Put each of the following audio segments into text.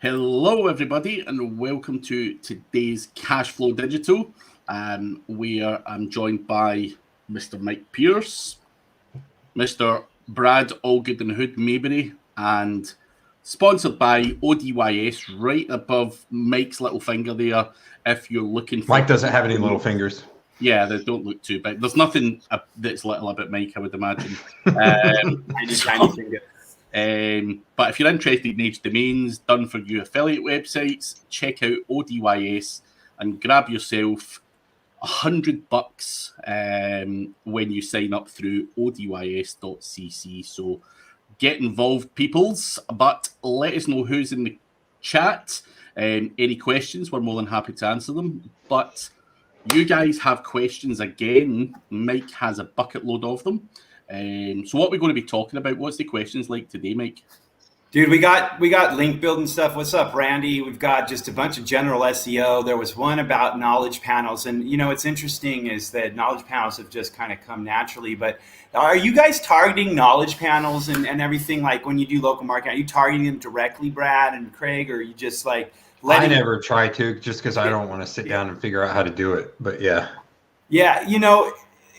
Hello, everybody, and welcome to today's Cashflow Digital. I'm joined by Mr. Mike Pierce, Mr. Brad Allgood and Hood Maybury, and sponsored by ODYS right above Mike's little finger there. If you're looking for Mike doesn't have any little fingers. Yeah, they don't look too big. There's nothing that's little about Mike, I would imagine. Tiny finger. But if you're interested in age domains, done for you affiliate websites, check out ODYS and grab yourself $100 when you sign up through odys.cc. So get involved, peoples. But let us know who's in the chat. Any questions, we're more than happy to answer them. But you guys have questions again. Mike has a bucket load of them. So what we're going to be talking about, what's the questions like today, Mike? Dude, we got link building stuff. What's up, Randy? We've got just a bunch of general SEO. There was one about knowledge panels. And, you know, what's interesting is that knowledge panels have just kind of come naturally. But are you guys targeting knowledge panels and everything? Like when you do local marketing, are you targeting them directly, Brad and Craig? Or are you just like I never try to, just because I don't want to sit down and figure out how to do it. But yeah. Yeah, you know,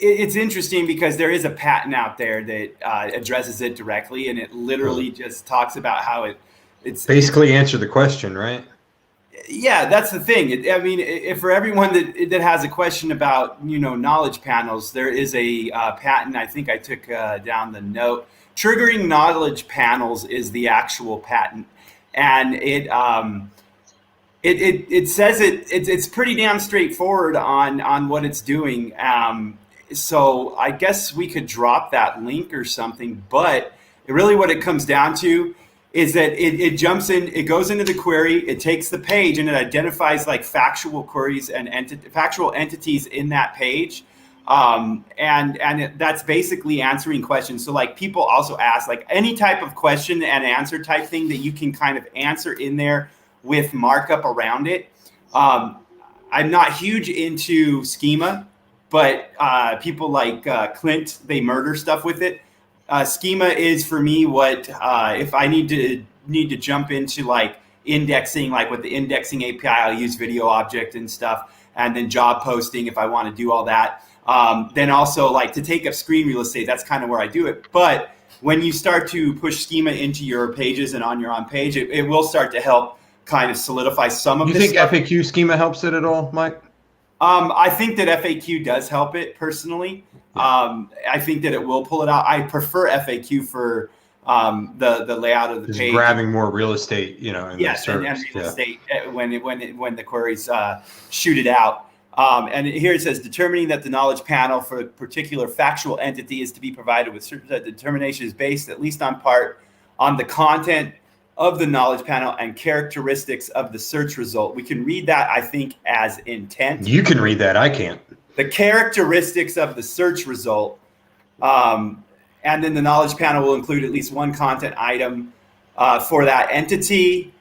it's interesting because there is a patent out there that addresses it directly, and it literally just talks about how it's basically answer the question, right? Yeah, that's the thing. If for everyone that has a question about, you know, knowledge panels, there is a patent. I think I took down the note. Triggering knowledge panels is the actual patent, and it says it's pretty damn straightforward on what it's doing. So I guess we could drop that link or something, but really what it comes down to is that it jumps in, it goes into the query, it takes the page and it identifies like factual queries and factual entities in that page. That's basically answering questions. So like people also ask like any type of question and answer type thing that you can kind of answer in there with markup around it. I'm not huge into schema, but people like Clint, they murder stuff with it. Schema is for me what if I need to jump into like indexing, like with the indexing API, I'll use video object and stuff, and then job posting if I want to do all that. Then also like to take up screen real estate, that's kind of where I do it. But when you start to push schema into your pages and on your on page, it will start to help kind of solidify some of this. You think stuff. FAQ schema helps it at all, Mike? I think that FAQ does help it personally. Yeah. I think that it will pull it out. I prefer FAQ for the layout of the page. Grabbing more real estate, you know. Yes, and real estate when the queries shoot it out. And here it says determining that the knowledge panel for a particular factual entity is to be provided with certain determination is based at least on part on the content of the knowledge panel and characteristics of the search result. We can read that, I think, as intent. You can read that. I can't. The characteristics of the search result. And then the knowledge panel will include at least one content item for that entity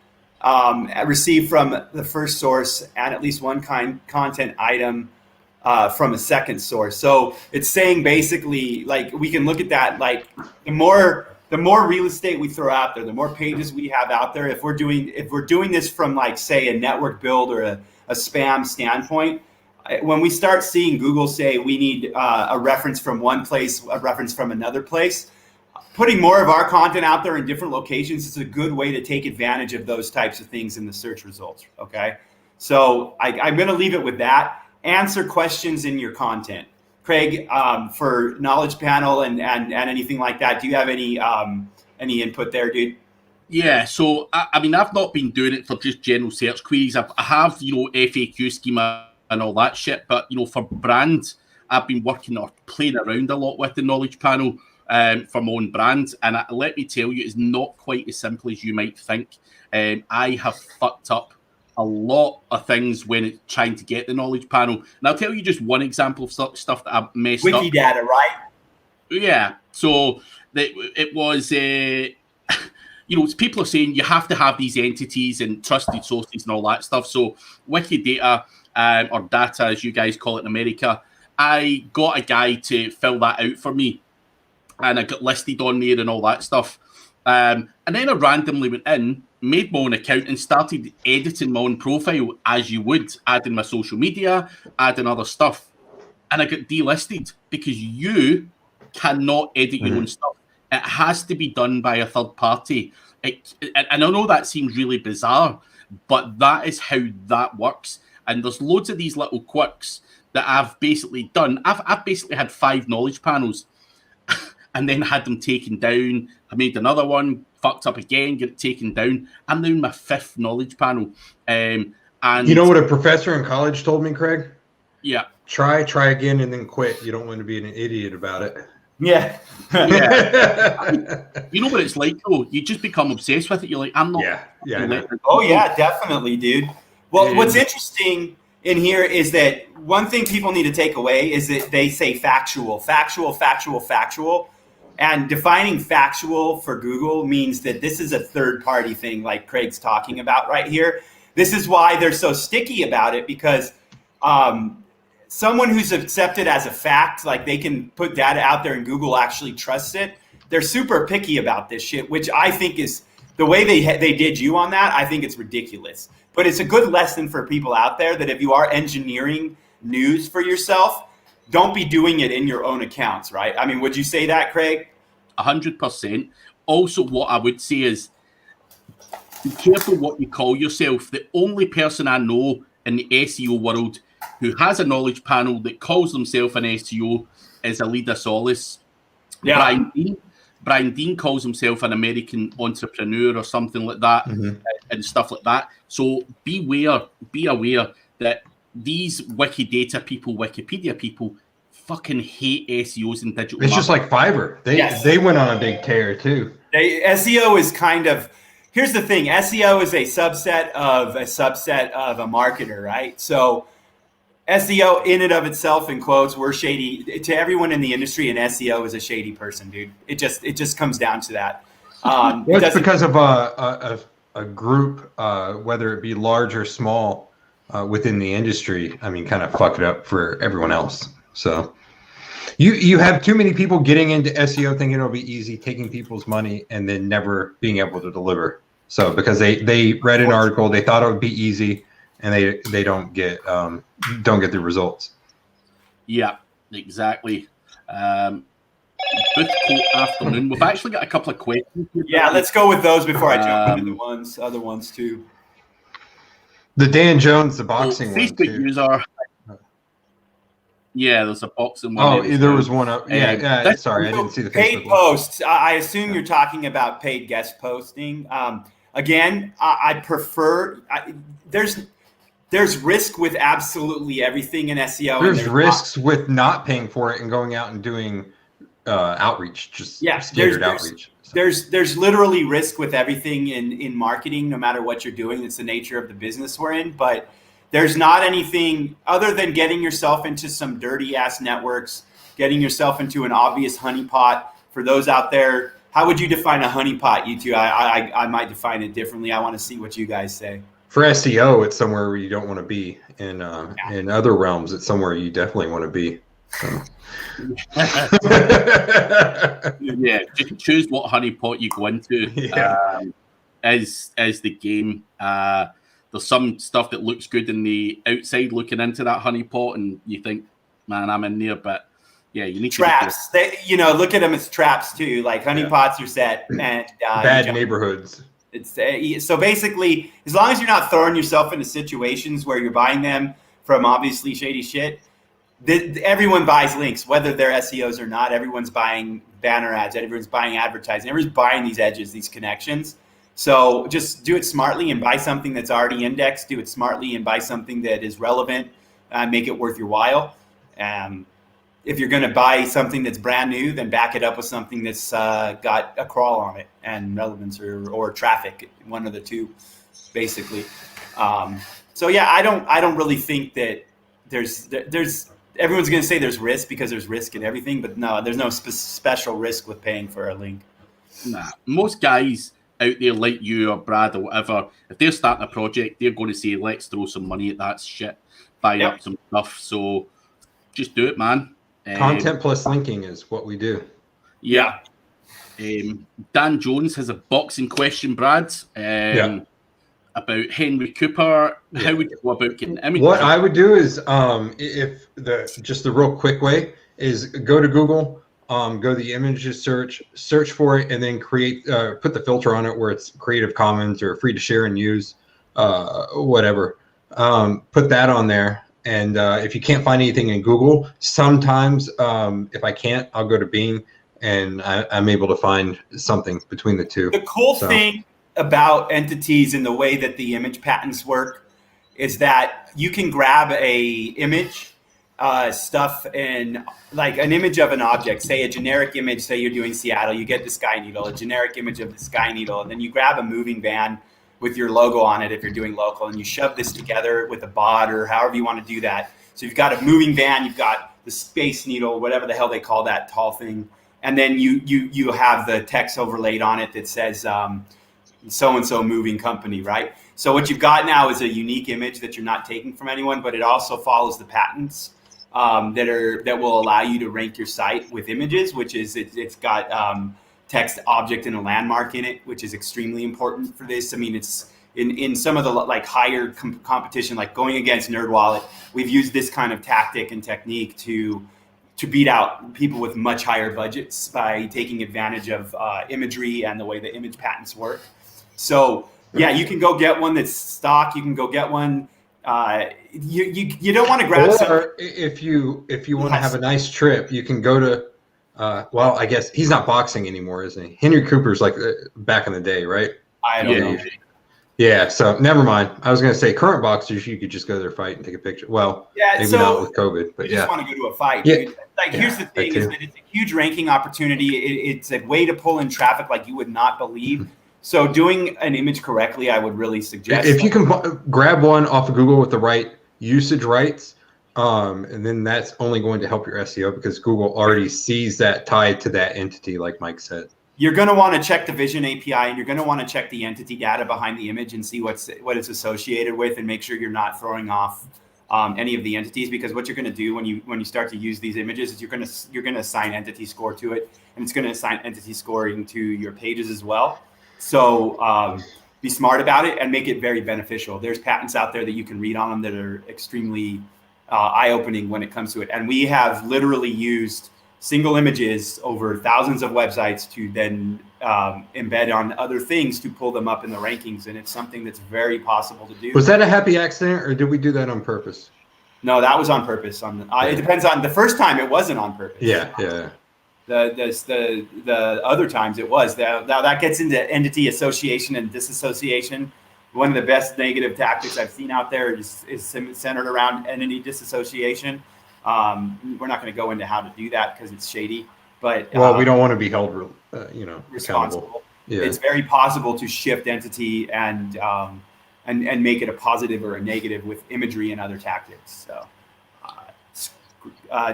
received from the first source and at least one content item from a second source. So it's saying basically, like, we can look at that, like the more real estate we throw out there, the more pages we have out there. If we're doing this from like say a network build or a spam standpoint, when we start seeing Google say we need a reference from one place, a reference from another place, putting more of our content out there in different locations is a good way to take advantage of those types of things in the search results. Okay, so I'm going to leave it with that. Answer questions in your content. Craig, for knowledge panel and anything like that, do you have any input there, dude? Yeah, so I mean, I've not been doing it for just general search queries. I have, you know, FAQ schema and all that shit, but you know, for brand, I've been working or playing around a lot with the knowledge panel for my own brand, and let me tell you, it's not quite as simple as you might think. I have fucked up a lot of things when it's trying to get the knowledge panel. And I'll tell you just one example of stuff that I've messed up. Wikidata, right? Yeah. So it was, you know, people are saying you have to have these entities and trusted sources and all that stuff. So Wikidata, or data, as you guys call it in America, I got a guy to fill that out for me. And I got listed on there and all that stuff. And then I randomly went in, made my own account, and started editing my own profile as you would, adding my social media, adding other stuff. And I got delisted because you cannot edit your own stuff. It has to be done by a third party. And I know that seems really bizarre, but that is how that works. And there's loads of these little quirks that I've basically done. I've basically had 5 knowledge panels and then had them taken down. I made another one, fucked up again, get it taken down. I'm now in my 5th knowledge panel. And you know what a professor in college told me, Craig? Yeah. Try again, and then quit. You don't want to be an idiot about it. Yeah. You know what it's like, though? You just become obsessed with it. You're like, I'm not. Yeah. Oh, yeah, definitely, dude. Well, what's interesting in here is that one thing people need to take away is that they say factual. And defining factual for Google means that this is a third-party thing like Craig's talking about right here. This is why they're so sticky about it, because someone who's accepted as a fact, like they can put data out there and Google actually trusts it. They're super picky about this shit, which I think is the way they did you on that. I think it's ridiculous, but it's a good lesson for people out there that if you are engineering news for yourself, don't be doing it in your own accounts, right? I mean, would you say that, Craig? 100%. Also, what I would say is be careful what you call yourself. The only person I know in the SEO world who has a knowledge panel that calls themselves an SEO is Alida Solis. Yeah. Brian Dean calls himself an American entrepreneur or something like that, and stuff like that. So be aware that these Wikidata people, Wikipedia people, fucking hate SEOs and digital. It's just like Fiverr. They went on a big tear too. SEO is kind of, here's the thing. SEO is a subset of a marketer, right? So SEO in and of itself, in quotes, we're shady. To everyone in the industry, an SEO is a shady person, dude. It just comes down to that. Well, it's because of a group, whether it be large or small, within the industry. I mean, kind of fuck it up for everyone else. So you have too many people getting into SEO thinking it'll be easy, taking people's money, and then never being able to deliver. So because they read an article, they thought it would be easy, and they don't get the results. Yeah, exactly. Good afternoon. We've actually got a couple of questions. Yeah, let's go with those before I jump into the other ones too. The Dan Jones, the boxing one. Facebook too. user. Yeah, there's a boxing one. Oh, there was one up. Yeah, sorry, I didn't see the paid Facebook posts. I assume you're talking about paid guest posting. Again, I prefer. There's risk with absolutely everything in SEO. There's risks with not paying for it and going out and doing outreach, standard outreach. So. There's literally risk with everything in marketing, no matter what you're doing. It's the nature of the business we're in. But there's not anything other than getting yourself into some dirty ass networks, getting yourself into an obvious honeypot. For those out there, how would you define a honeypot, you two? I might define it differently. I want to see what you guys say. For SEO, it's somewhere where you don't want to be. In other realms, it's somewhere you definitely want to be. So. Yeah, just choose what honeypot you go into. As the game. There's some stuff that looks good in the outside looking into that honeypot, and you think, man, I'm in there. But yeah, you need traps. Look at them as traps too. Like honeypots are set and bad neighborhoods. It's so basically, as long as you're not throwing yourself into situations where you're buying them from obviously shady shit. Everyone buys links, whether they're SEOs or not. Everyone's buying banner ads. Everyone's buying advertising. Everyone's buying these edges, these connections. So just do it smartly and buy something that's already indexed. Do it smartly and buy something that is relevant. Make it worth your while. If you're going to buy something that's brand new, then back it up with something that's got a crawl on it and relevance or traffic, one of the two, basically. So yeah, I don't really think that there's everyone's going to say there's risk because there's risk in everything, but no, there's no special risk with paying for a link. Nah, most guys out there like you or Brad or whatever, if they're starting a project, they're going to say, let's throw some money at that shit, buy up some stuff. So just do it, man. Content plus linking is what we do. Yeah. Dan Jones has a boxing question, Brad. About Henry Cooper. Yeah. How would you go about getting images? What I would do is, if the real quick way is go to Google, go to the images search for it, and then put the filter on it where it's Creative Commons or free to share and use, whatever. Put that on there. And if you can't find anything in Google, sometimes if I can't, I'll go to Bing, and I'm able to find something between the two. The cool thing about entities and the way that the image patents work is that you can grab a image stuff in like an image of an object, say a generic image, say you're doing Seattle, you get the Sky Needle, a generic image of the Sky Needle, and then you grab a moving van with your logo on it if you're doing local, and you shove this together with a bot or however you want to do that. So you've got a moving van, you've got the Space Needle, whatever the hell they call that tall thing, and then you have the text overlaid on it that says so-and-so moving company, right? So what you've got now is a unique image that you're not taking from anyone, but it also follows the patents that will allow you to rank your site with images, which is it's got text, object, and a landmark in it, which is extremely important for this. I mean, it's in some of the like higher competition, like going against NerdWallet, we've used this kind of tactic and technique to beat out people with much higher budgets by taking advantage of imagery and the way the image patents work. So yeah, you can go get one that's stock. You can go get one. You don't want to grab. Or if you want to have a nice trip, you can go to. Well, I guess he's not boxing anymore, isn't he? Henry Cooper's like back in the day, right? I don't know. Yeah, so never mind. I was going to say current boxers, you could just go to their fight and take a picture. Well, maybe not with COVID, but you just want to go to a fight. Yeah. Dude. Like, here's the thing: is that it's a huge ranking opportunity. It's a way to pull in traffic like you would not believe. So doing an image correctly, I would really suggest. If you can grab one off of Google with the right usage rights, and then that's only going to help your SEO because Google already sees that tied to that entity, like Mike said. You're going to want to check the Vision API, and you're going to want to check the entity data behind the image and see what it's associated with, and make sure you're not throwing off any of the entities. Because what you're going to do when you start to use these images is you're going to assign entity score to it, and it's going to assign entity scoring to your pages as well. So be smart about it and make it very beneficial. There's patents out there that you can read on them that are extremely eye-opening when it comes to it. And we have literally used single images over thousands of websites to then embed on other things to pull them up in the rankings. And it's something that's very possible to do. Was that a happy accident, or did we do that on purpose? No, that was on purpose. It depends on the first time. It wasn't on purpose. Yeah. The other times it was. Now that gets into entity association and disassociation. One of the best negative tactics I've seen out there is centered around entity disassociation. We're not going to go into how to do that because it's shady. But we don't want to be held, responsible. Yeah. It's very possible to shift entity and make it a positive or a negative with imagery and other tactics. So.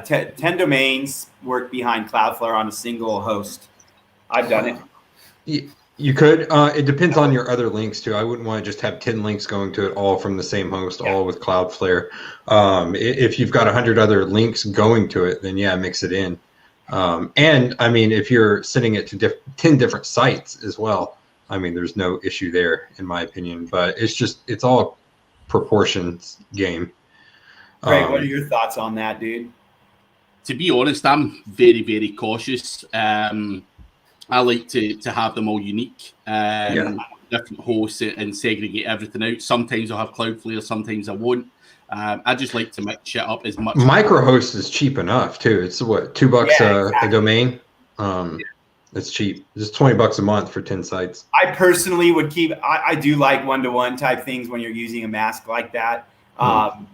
10 domains work behind Cloudflare on a single host. I've done it. You could. It depends on your other links too. I wouldn't want to just have 10 links going to it all from the same host, all with Cloudflare. If you've got 100 other links going to it, then mix it in. And I mean, if you're sending it to 10 different sites as well, I mean, there's no issue there in my opinion. But it's all proportions game. Greg, what are your thoughts on that, dude? To be honest, I'm very, very cautious. I like to have them all unique, different hosts, and segregate everything out. Sometimes I'll have Cloudflare, sometimes I won't. I just like to mix shit up as much. Microhost is cheap enough too. It's what, $2 a domain. It's cheap. It's $20 a month for 10 sites. I personally would keep. I do like one-to-one type things when you're using a mask like that.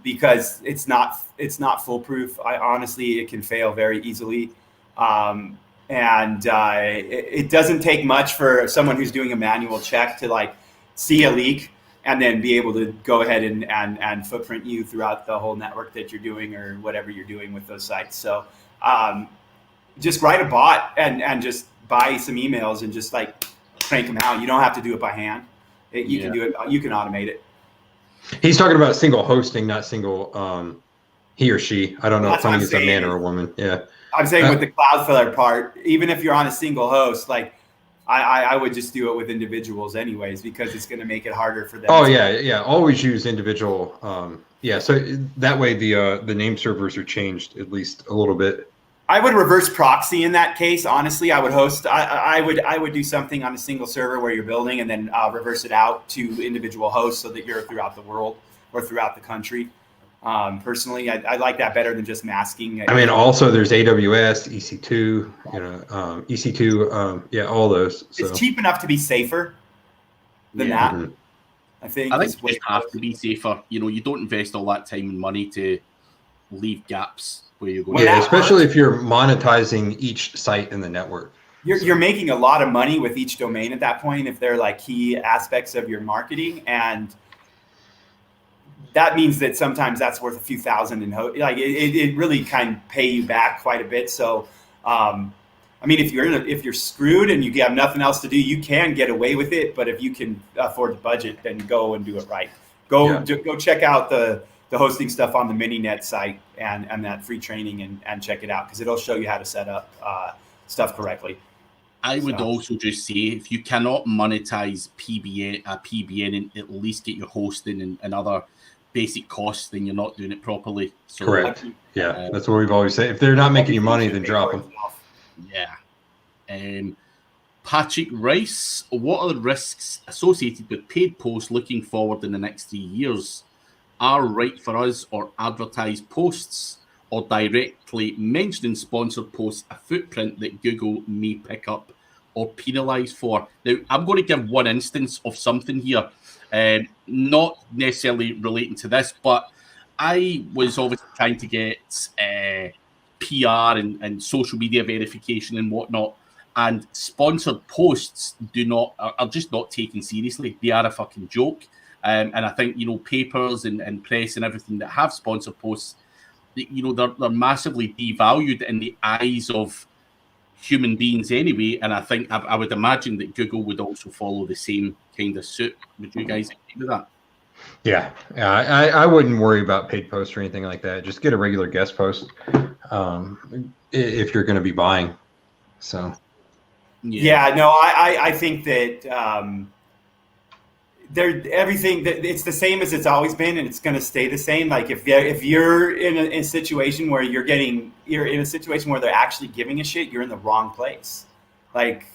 Because it's not foolproof. Honestly, it can fail very easily. It doesn't take much for someone who's doing a manual check to like see a leak and then be able to go ahead and footprint you throughout the whole network that you're doing or whatever you're doing with those sites. So just write a bot and just buy some emails and just like crank them out. You don't have to do it by hand. You can do it. You can automate it. He's talking about single hosting, not single he or she. I don't know if it's a man or a woman. Yeah. I'm saying with the Cloudflare part, even if you're on a single host, like I would just do it with individuals anyways, because it's going to make it harder for them. Oh yeah. Always use individual. So that way the name servers are changed at least a little bit. I would reverse proxy in that case. Honestly, I would host. I would do something on a single server where you're building, and then reverse it out to individual hosts so that you're throughout the world or throughout the country. Personally, I like that better than just masking. I mean, also there's AWS, EC2, EC2, all those. So. It's cheap enough to be safer than that. Mm-hmm. I think it just have to be safer. You don't invest all that time and money to leave gaps where you're going. Yeah, especially if you're monetizing each site in the network. You're making a lot of money with each domain at that point if they're like key aspects of your marketing, and that means that sometimes that's worth a few thousand in it really can pay you back quite a bit. So, I mean, if you're screwed and you have nothing else to do, you can get away with it. But if you can afford the budget, then go and do it right. Go check out the hosting stuff on the MiniNet site and that free training and check it out, because it'll show you how to set up stuff correctly. I would also just say, if you cannot monetize PBN and at least get your hosting and other basic costs, then you're not doing it properly. So, correct. Yeah, that's what we've always said. If they're not making you money, then drop them. Yeah. Patrick Rice, what are the risks associated with paid posts looking forward in the next 3 years? Are right for us or advertised posts or directly mentioning sponsored posts a footprint that Google may pick up or penalize for? Now, I'm going to give one instance of something here. Not necessarily relating to this, but I was obviously trying to get PR and social media verification and whatnot, and sponsored posts are just not taken seriously. They are a fucking joke, and I think papers and press and everything that have sponsored posts, they're massively devalued in the eyes of human beings anyway, and I think I would imagine that Google would also follow the same kind of suit. Would you guys agree with that? Yeah, I wouldn't worry about paid posts or anything like that. Just get a regular guest post if you're going to be buying. So I think that everything that it's the same as it's always been, and it's going to stay the same. Like if you're in a situation where you're in a situation where they're actually giving a shit, you're in the wrong place. Like,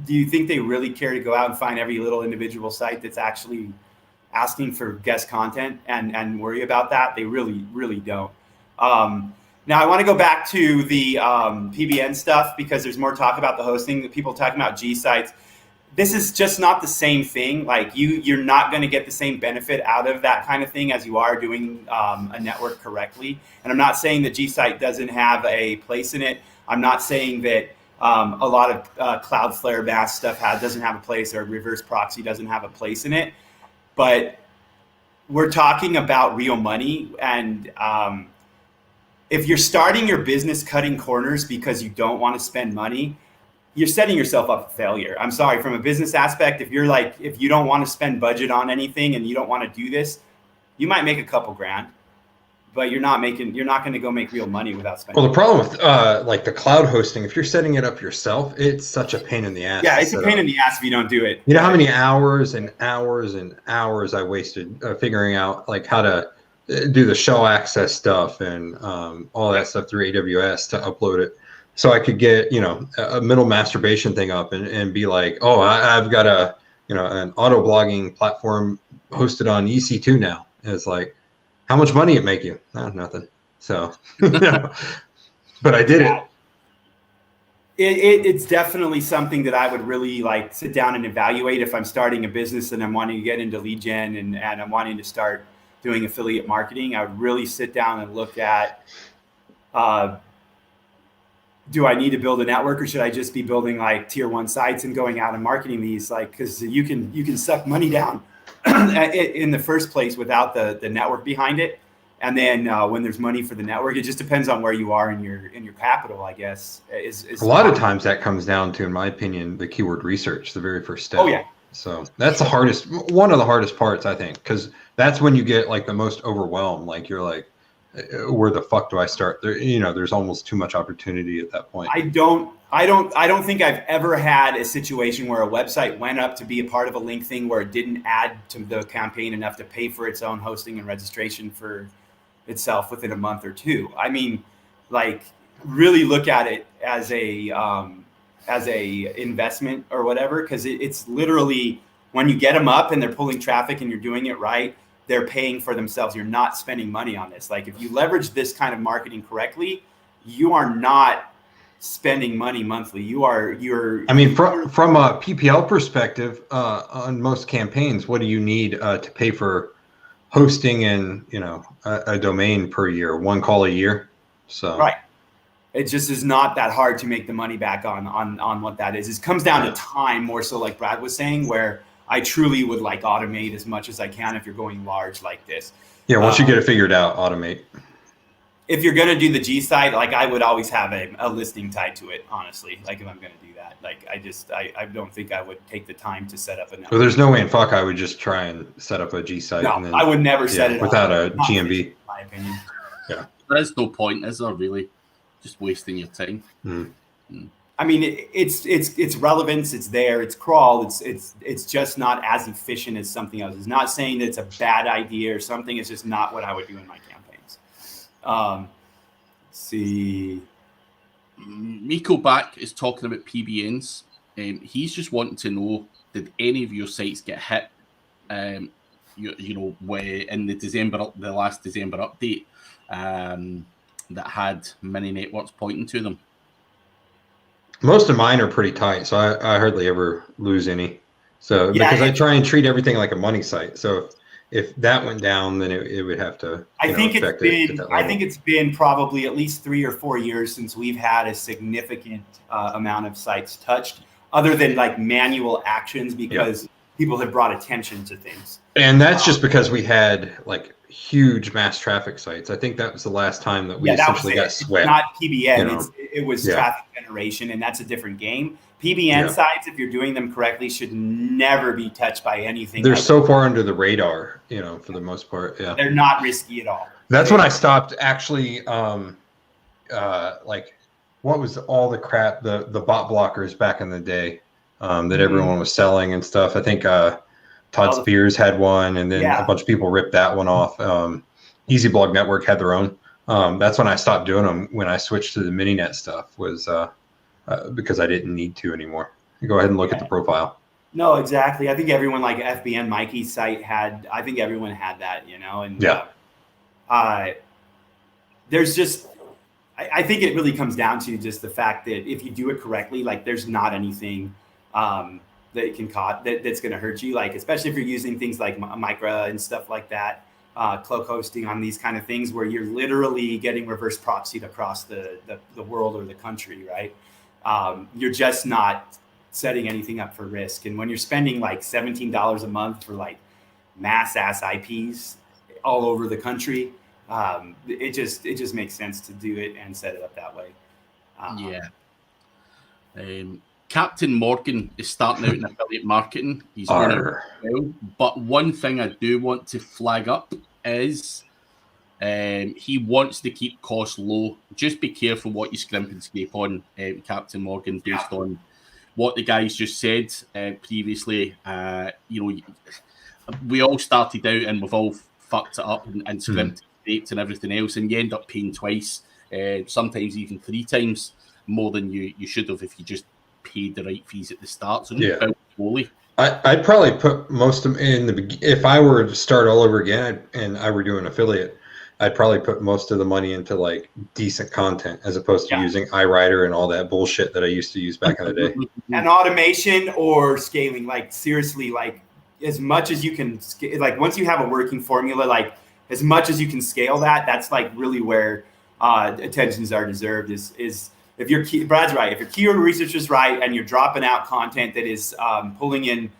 do you think they really care to go out and find every little individual site that's actually asking for guest content and worry about that? They really, really don't. Now I want to go back to the PBN stuff, because there's more talk about the hosting. People talking about G sites. This is just not the same thing. Like you're not going to get the same benefit out of that kind of thing as you are doing a network correctly. And I'm not saying that G site doesn't have a place in it. I'm not saying that a lot of Cloudflare mass stuff doesn't have a place, or reverse proxy doesn't have a place in it. But we're talking about real money, and if you're starting your business cutting corners because you don't want to spend money, you're setting yourself up for failure. I'm sorry, from a business aspect, if you don't want to spend budget on anything and you don't want to do this, you might make a couple grand, but you're not going to go make real money without spending. Well, the problem with like the cloud hosting, if you're setting it up yourself, it's such a pain in the ass. Yeah, it's a pain in the ass if you don't do it. You know how many hours and hours and hours I wasted figuring out like how to do the shell access stuff and all that stuff through AWS to upload it, so I could get a middle masturbation thing up and be like, oh, I've got an auto blogging platform hosted on EC2 now. And it's like, how much money it make you? Nothing. So, but I did it. It's definitely something that I would really like sit down and evaluate if I'm starting a business and I'm wanting to get into lead gen and I'm wanting to start doing affiliate marketing. I would really sit down and look at, do I need to build a network, or should I just be building like tier 1 sites and going out and marketing these? Like, because you can suck money down in the first place without the network behind it. And then when there's money for the network, it just depends on where you are in your capital, I guess. Is a lot of times that comes down to, in my opinion, the keyword research, the very first step. Oh yeah. So that's one of the hardest parts, I think, because that's when you get like the most overwhelmed. Like you're like, where the fuck do I start? There's almost too much opportunity at that point. I don't I don't think I've ever had a situation where a website went up to be a part of a link thing where it didn't add to the campaign enough to pay for its own hosting and registration for itself within a month or two. I mean, like, really look at it as a investment or whatever, because it's literally, when you get them up and they're pulling traffic and you're doing it right, they're paying for themselves. You're not spending money on this. Like, if you leverage this kind of marketing correctly, you are not spending money monthly. You're I mean, from a PPL perspective, on most campaigns, what do you need to pay for hosting and, you know, a domain per year? One call a year. So right. It just is not that hard to make the money back on what that is. It comes down to time more so, like Brad was saying, where I truly would like automate as much as I can if you're going large like this. Yeah, once you get it figured out, automate. If you're going to do the G site, like, I would always have a listing tied to it, honestly. Like, if I'm going to do that, like, I don't think I would take the time to set up a network. Well, there's no way in fuck I would just try and set up a G site. No, and then, I would never set it without up. a GMB. In my opinion. Yeah. There's no point, is there, really? Just wasting your time. I mean, it's relevance. It's there. It's crawl. It's just not as efficient as something else. It's not saying that it's a bad idea or something. It's just not what I would do in my campaigns. Let's see. Miko back is talking about PBNs. He's just wanting to know, did any of your sites get hit? You know, where in the last December update, that had many networks pointing to them. Most of mine are pretty tight, so I hardly ever lose any. So because I try and treat everything like a money site. So if that went down, then it would have to. I think it's been probably at least 3 or 4 years since we've had a significant amount of sites touched, other than like manual actions, because people have brought attention to things. And that's just because we had like huge mass traffic sites. I think that was the last time that we essentially got swept. It's not PBN, you know? it was traffic generation, and that's a different game. PBN sites, if you're doing them correctly, should never be touched by anything. They're so far under the radar, you know, for the most part. Yeah, they're not risky at all. That's when I stopped actually. Like, what was all the crap, the bot blockers back in the day that everyone was selling and stuff. I think Todd Spears had one, and then a bunch of people ripped that one off. Easy Blog Network had their own. That's when I stopped doing them. When I switched to the Mininet stuff was. Because I didn't need to anymore. Go ahead and look at the profile. No, exactly. I think everyone, like FBN Mikey's site had, I think everyone had that, you know, and there's just, I think it really comes down to just the fact that if you do it correctly, like, there's not anything that it can cause that's going to hurt you. Like, especially if you're using things like Micra and stuff like that, cloak hosting on these kind of things where you're literally getting reverse proxied across the world or the country, right? You're just not setting anything up for risk. And when you're spending like $17 a month for like mass ass IPs all over the country, it just makes sense to do it and set it up that way. Captain Morgan is starting out in affiliate marketing. He's going to well, but one thing I do want to flag up is he wants to keep costs low. Just be careful what you scrimp and scrape on, Captain Morgan, based on what the guys just said previously. You know, we all started out and we've all fucked it up and scrimped dates and everything else, and you end up paying twice, sometimes even 3 times more than you should have if you just paid the right fees at the start. So just build slowly. I'd probably put most of them in the. If I were to start all over again and I were doing affiliate, I'd probably put most of the money into like decent content as opposed to using iWriter and all that bullshit that I used to use back in the day. And automation or scaling, like, seriously, like, as much as you can, like, once you have a working formula, like, as much as you can scale that, that's like really where attentions are deserved. Is if your Brad's right, if your keyword research is right and you're dropping out content that is pulling in,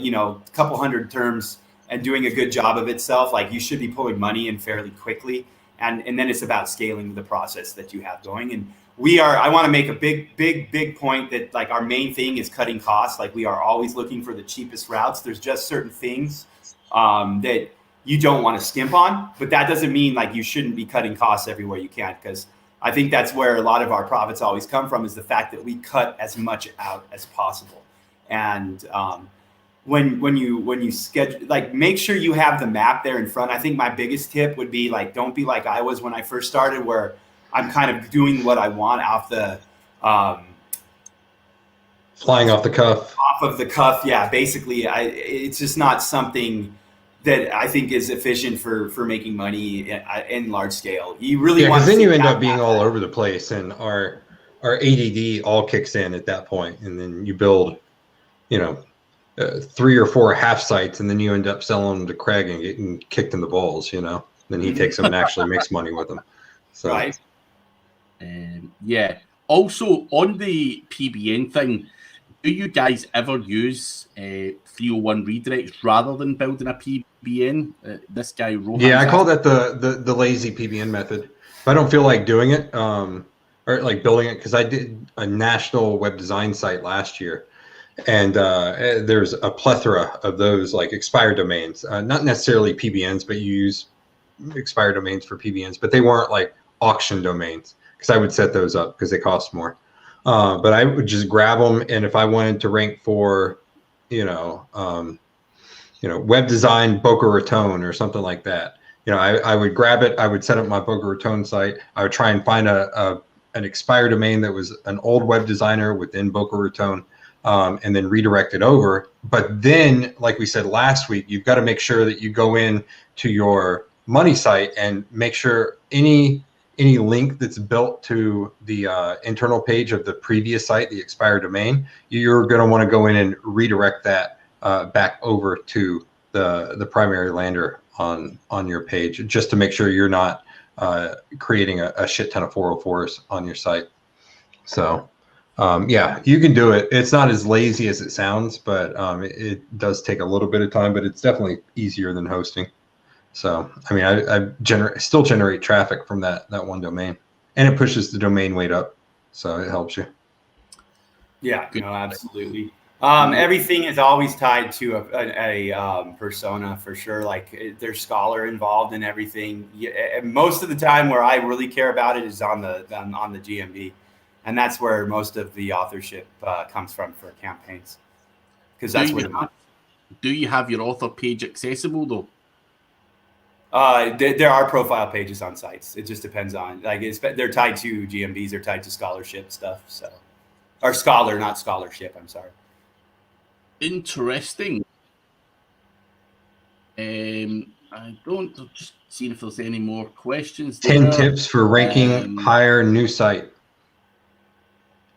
you know, a couple hundred terms and doing a good job of itself, like, you should be pulling money in fairly quickly. And then it's about scaling the process that you have going. And I want to make a big point that, like, our main thing is cutting costs. Like, we are always looking for the cheapest routes. There's just certain things that you don't want to skimp on, but that doesn't mean like you shouldn't be cutting costs everywhere you can. Because I think that's where a lot of our profits always come from, is the fact that we cut as much out as possible. And when you schedule, like, make sure you have the map there in front. I think my biggest tip would be, like, don't be like I was when I first started, where I'm kind of doing what I want off the flying off the cuff. Off of the cuff, yeah. Basically, it's just not something that I think is efficient for making money in large scale. You really want, because then you end up being all over the place, and our ADD all kicks in at that point, and then you build, 3 or 4 half sites, and then you end up selling them to Craig and getting kicked in the balls. Then he takes them and actually makes money with them. So. Right. Yeah. Also, on the PBN thing, do you guys ever use 301 redirects rather than building a PBN? This guy, Rohan. Yeah, I call that the lazy PBN method. If I don't feel like doing it, or like building it, because I did a national web design site last year, and there's a plethora of those like expired domains. Not necessarily PBNs, but you use expired domains for PBNs, but they weren't like auction domains, because I would set those up because they cost more. But I would just grab them, and if I wanted to rank for, web design Boca Raton or something like that, I would grab it. I would set up my Boca Raton site. I would try and find an expired domain that was an old web designer within Boca Raton, and then redirect it over. But then, like we said last week, you've got to make sure that you go in to your money site and make sure any link that's built to the internal page of the previous site, the expired domain, you're going to want to go in and redirect that back over to the primary lander on your page, just to make sure you're not creating a shit ton of 404s on your site. So yeah, you can do it. It's not as lazy as it sounds, but it does take a little bit of time, but it's definitely easier than hosting. So, I mean, I still generate traffic from that one domain, and it pushes the domain weight up, so it helps you. Yeah, absolutely. Everything is always tied to a persona, for sure. Like, there's Scholar involved in everything. And most of the time, where I really care about it is on the GMB, and that's where most of the authorship comes from for campaigns, because that's where. Do you have your author page accessible though? There are profile pages on sites. It just depends on, like, they're tied to GMBs, they're tied to scholarship stuff. So, or Scholar, not scholarship. I'm sorry. Interesting. I don't just see if there's any more questions. 10 tips for ranking higher new site.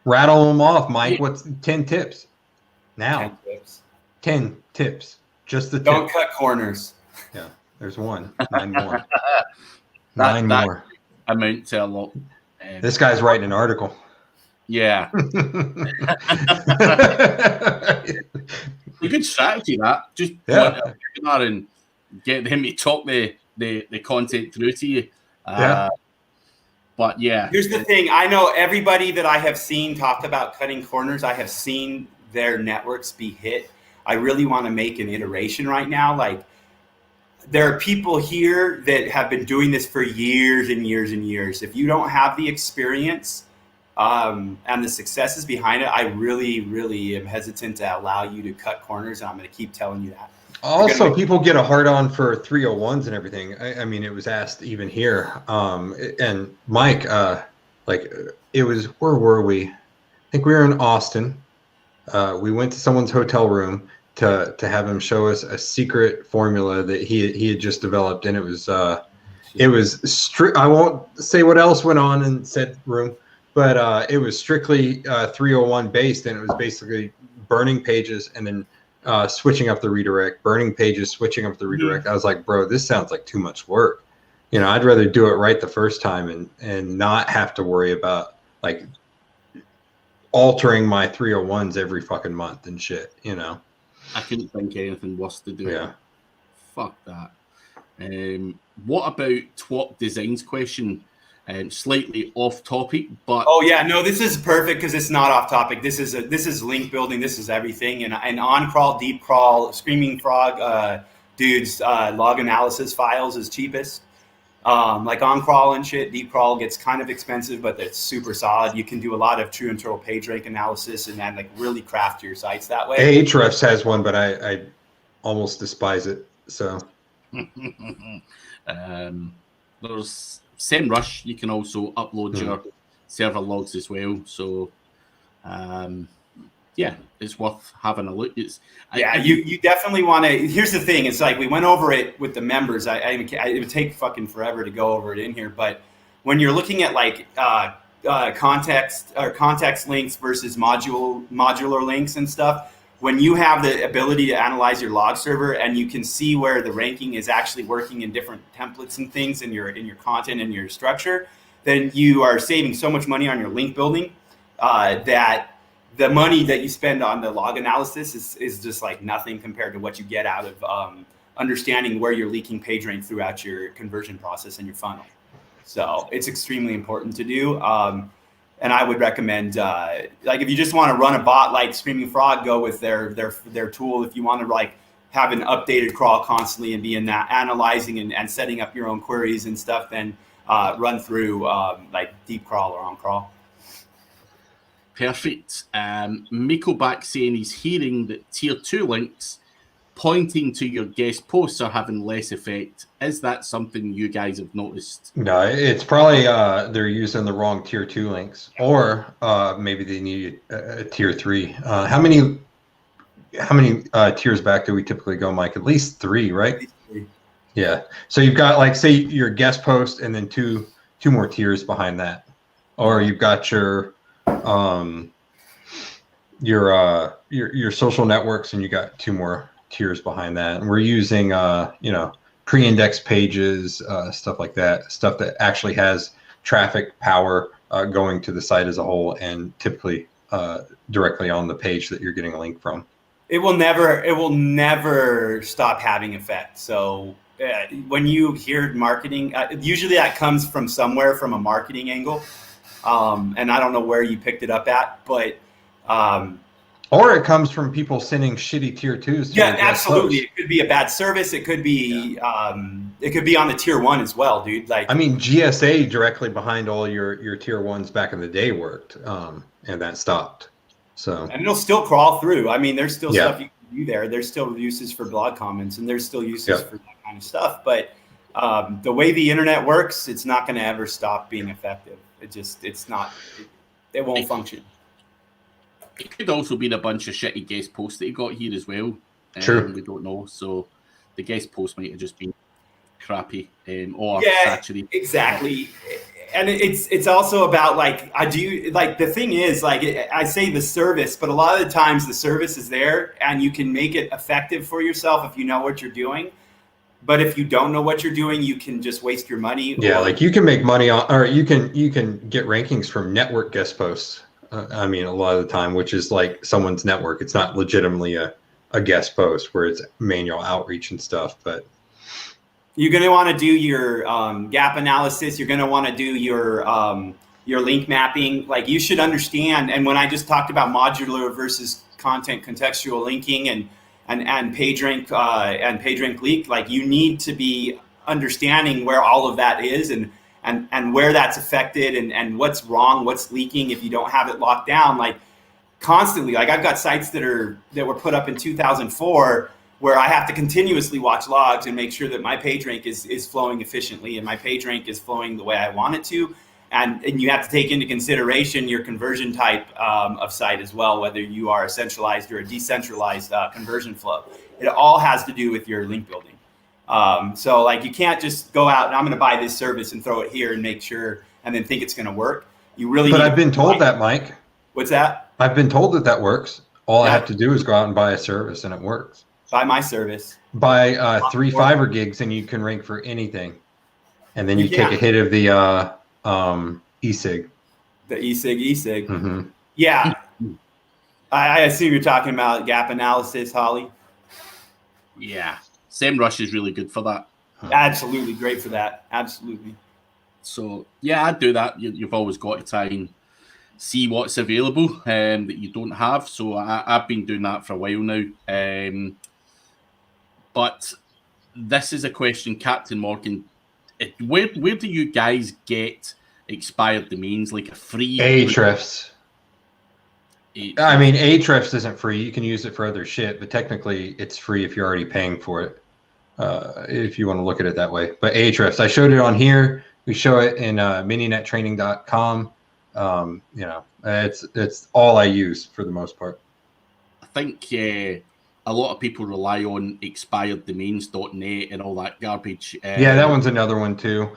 Rattle them off, Mike. What's 10 tips? Now. 10 tips. 10 tips. Just the Don't tip. cut corners. Yeah. There's 1. 9 more. 9 more. Amount to a lot. This guy's writing an article. Yeah. A good strategy, that. Just go and get them to talk the content through to you. But yeah. Here's the thing. I know everybody that I have seen talk about cutting corners. I have seen their networks be hit. I really want to make an iteration right now. Like, there are people here that have been doing this for years and years and years. If you don't have the experience and the successes behind it, I really, really am hesitant to allow you to cut corners, and I'm going to keep telling you that. Also, people get a hard-on for 301s and everything. I mean, it was asked even here. And Mike, it was, where were we? I think we were in Austin. We went to someone's hotel room to have him show us a secret formula that he had just developed, and it was strict. I won't say what else went on in said room, but it was strictly 301 based, and it was basically burning pages and then switching up the redirect, burning pages, switching up the redirect. I was like, bro, this sounds like too much work. I'd rather do it right the first time and not have to worry about like altering my 301s every fucking month and shit. I couldn't think of anything worse to do. Yeah. Fuck that. What about TWOP Designs question? Slightly off topic, but oh yeah, no, this is perfect because it's not off topic. This is link building. This is everything. And on crawl, deep crawl, Screaming Frog, dudes, log analysis files is cheapest. like on crawl and shit. Deep crawl gets kind of expensive, but it's super solid. You can do a lot of true and total page rank analysis and then like really craft your sites that way. Ahrefs has one, but I almost despise it. So there's SEMrush. You can also upload your server logs as well. So yeah, it's worth having a look. You definitely want to. Here's the thing: it's like we went over it with the members. It would take fucking forever to go over it in here. But when you're looking at like context links versus modular links and stuff, when you have the ability to analyze your log server and you can see where the ranking is actually working in different templates and things in your content and your structure, then you are saving so much money on your link building that the money that you spend on the log analysis is just like nothing compared to what you get out of understanding where you're leaking page rank throughout your conversion process and your funnel. So it's extremely important to do. And I would recommend, like if you just want to run a bot like Screaming Frog, go with their tool. If you want to like have an updated crawl constantly and be in that analyzing and setting up your own queries and stuff, then run through like deep crawl or on crawl. Perfect. Miko back saying he's hearing that tier 2 links pointing to your guest posts are having less effect. Is that something you guys have noticed? No, it's probably they're using the wrong tier 2 links, or maybe they need a tier 3. How many tiers back do we typically go, Mike? At least 3, right? At least 3. Yeah. So you've got like, say your guest post and then two more tiers behind that, or you've got your social networks and you got 2 more tiers behind that. And we're using pre-index pages, stuff like that, stuff that actually has traffic power going to the site as a whole, and typically directly on the page that you're getting a link from. It will never stop having effect. So when you hear marketing, usually that comes from somewhere, from a marketing angle. And I don't know where you picked it up at, but or it comes from people sending shitty tier 2s. Yeah, absolutely. It could be a bad service. It could be it could be on the tier 1 as well, dude. Like, I mean, GSA directly behind all your tier 1s back in the day worked, and that stopped. So, and it'll still crawl through. I mean, there's still stuff you can do there. There's still uses for blog comments, and there's still uses for that kind of stuff. But the way the internet works, it's not going to ever stop being effective. It won't function. It could also be a bunch of shitty guest posts that he got here as well. True. We don't know. So the guest post might have just been crappy or saturated. Exactly. And it's also about like, the thing is, like, I say the service, but a lot of the times the service is there and you can make it effective for yourself if you know what you're doing. But if you don't know what you're doing, you can just waste your money. Yeah, like you can make money on, or you can get rankings from network guest posts. I mean, a lot of the time, which is like someone's network. It's not legitimately a guest post where it's manual outreach and stuff. But you're going to want to do your gap analysis. You're going to want to do your link mapping. Like, you should understand. And when I just talked about modular versus content contextual linking and PageRank and PageRank leak, like, you need to be understanding where all of that is and where that's affected and what's wrong, what's leaking if you don't have it locked down. Like, constantly, like, I've got sites that were put up in 2004 where I have to continuously watch logs and make sure that my PageRank is flowing efficiently and my PageRank is flowing the way I want it to. And you have to take into consideration your conversion type of site as well, whether you are a centralized or a decentralized conversion flow. It all has to do with your link building. So, like, you can't just go out and I'm going to buy this service and throw it here and make sure and then think it's going to work. You really. But I've been told that, Mike. What's that? I've been told that works. All I have to do is go out and buy a service and it works. Buy my service. Buy 3 Fiverr gigs and you can rank for anything. And then you take a hit of the eSig. The eSig. Mm-hmm. Yeah. I assume you're talking about gap analysis, Holly. Yeah. SEMrush is really good for that. Absolutely. Great for that. Absolutely. So, yeah, I'd do that. You've always got to try and see what's available that you don't have. So I've been doing that for a while now. But this is a question, Captain Morgan. Where do you guys get expired domains, like a free Ahrefs? I mean, Ahrefs isn't free. You can use it for other shit, but technically it's free if you're already paying for it. If you want to look at it that way. But Ahrefs, I showed it on here. We show it in mininettraining.com. It's all I use for the most part. I think a lot of people rely on expireddomains.net and all that garbage. Yeah, that one's another one too.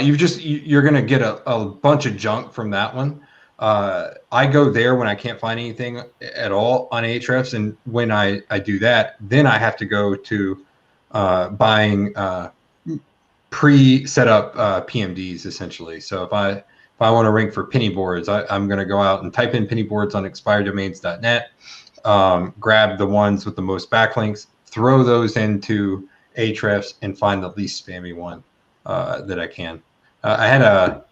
You're gonna get a bunch of junk from that one. I go there when I can't find anything at all on Ahrefs, and when I do that, then I have to go to buying pre-set up PMDs essentially. So if I want to rank for penny boards, I'm going to go out and type in penny boards on expireddomains.net, grab the ones with the most backlinks, throw those into Ahrefs, and find the least spammy one that I can. I had a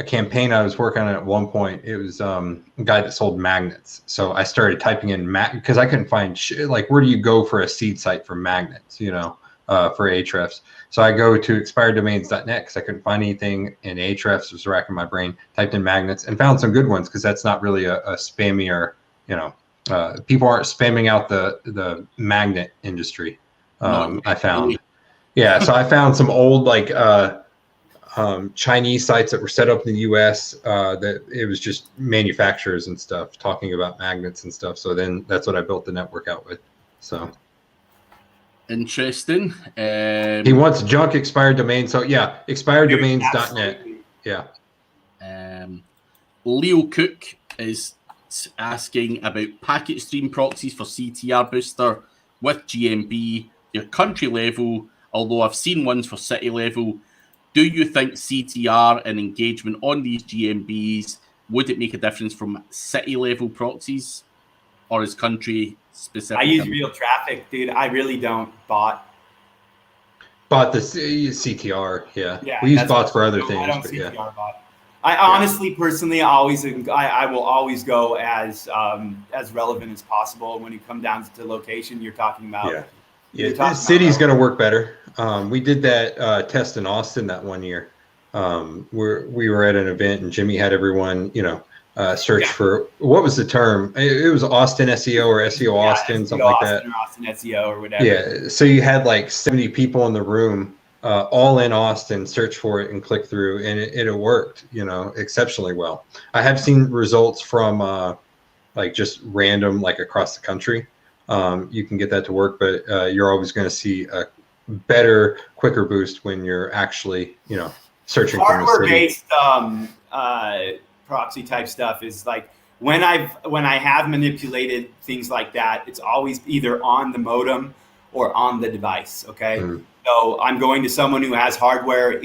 campaign I was working on at one point. It was a guy that sold magnets. So I started typing in because I couldn't find like, where do you go for a seed site for magnets, for Ahrefs. So I go to expireddomains.net because I couldn't find anything, and Ahrefs was racking my brain, typed in magnets and found some good ones, because that's not really a spammy, or people aren't spamming out the magnet industry. I found. Yeah, so I found some old Chinese sites that were set up in the US that it was just manufacturers and stuff talking about magnets and stuff. So then that's what I built the network out with. So interesting. He wants junk expired domain. So yeah, expireddomains.net. Yeah. Leo Cook is asking about packet stream proxies for CTR booster with GMB, your country level, although I've seen ones for city level. Do you think CTR and engagement on these GMBs, would it make a difference from city level proxies, or is country specific? I use real traffic, dude. I really don't bot. Bot the CTR, yeah. We use bots for other things. I don't CTR bot. I honestly, personally, I will always go as relevant as possible. When you come down to location, you're talking about. Yeah, the city's going to work better. We did that test in Austin that one year. We were at an event and Jimmy had everyone, search for, what was the term? It was Austin SEO or SEO Austin, something like that. Or Austin SEO or whatever. Yeah, so you had like 70 people in the room, all in Austin, search for it and click through, and it worked, exceptionally well. I have seen results from just random, like across the country. You can get that to work, but you're always going to see a better, quicker boost when you're actually, searching for a city. Hardware-based proxy type stuff is like when I have manipulated things like that, it's always either on the modem or on the device. Okay, so I'm going to someone who has hardware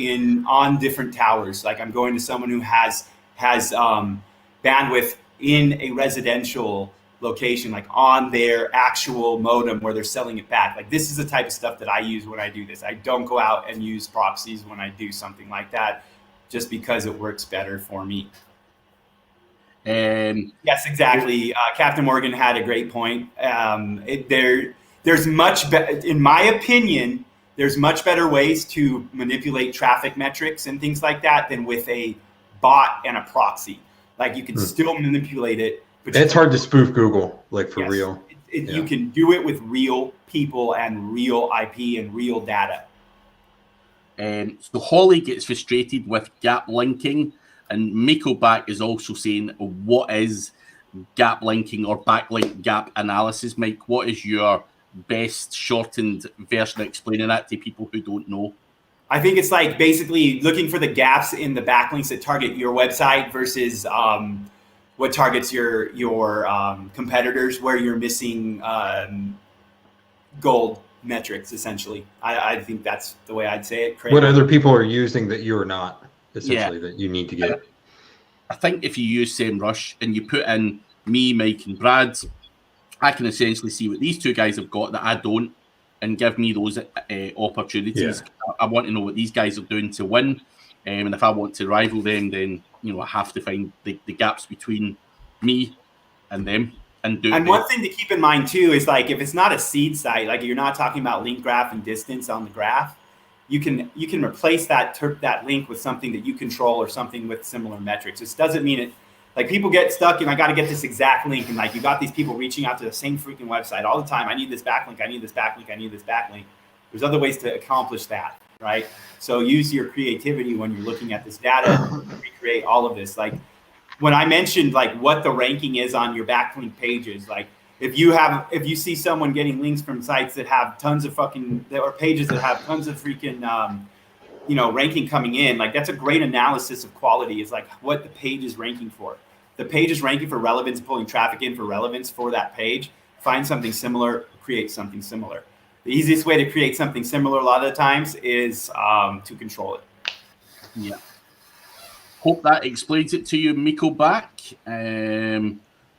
on different towers. Like I'm going to someone who has bandwidth in a residential location, like on their actual modem where they're selling it back. Like this is the type of stuff that I use when I do this. I don't go out and use proxies when I do something like that, just because it works better for me. Yes, exactly. Captain Morgan had a great point. There's much better, in my opinion, there's much better ways to manipulate traffic metrics and things like that than with a bot and a proxy. Like you can still manipulate it. It's hard to spoof Google, like for real. You can do it with real people and real IP and real data. So Holly gets frustrated with gap linking, and Mikoback is also saying, what is gap linking or backlink gap analysis, Mike? What is your best shortened version of explaining that to people who don't know? I think it's like basically looking for the gaps in the backlinks that target your website versus what targets your competitors, where you're missing gold metrics, essentially. I think that's the way I'd say it. What other people are using that you're not, essentially, that you need to get. I think if you use SEMrush and you put in me, Mike, and Brad, I can essentially see what these two guys have got that I don't, and give me those opportunities. Yeah. I want to know what these guys are doing to win. And if I want to rival them, then I have to find the gaps between me and them and do. And one thing to keep in mind too is like if it's not a seed site, like you're not talking about link graph and distance on the graph, you can replace that link with something that you control or something with similar metrics. This doesn't mean it. Like people get stuck and I got to get this exact link, and like you got these people reaching out to the same freaking website all the time. I need this backlink. I need this backlink. I need this backlink. There's other ways to accomplish that, right? So use your creativity when you're looking at this data to recreate all of this. Like when I mentioned like what the ranking is on your backlink pages, like if you see someone getting links from sites that have tons of or pages that have tons of freaking ranking coming in, like that's a great analysis of quality, is like what the page is ranking for. The page is ranking for relevance, pulling traffic in for relevance for that page. Find something similar, create something similar. The easiest way to create something similar a lot of the times is to control it. Yeah. Hope that explains it to you, Miko back.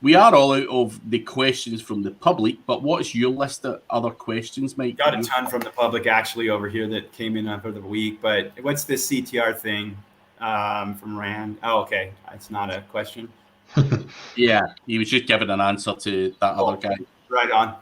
We are all out of the questions from the public, but what's your list of other questions, Mike? Got a ton from the public actually over here that came in over the week, but what's this CTR thing from Rand? Oh, okay. It's not a question. Yeah, he was just giving an answer to that other guy. Right on.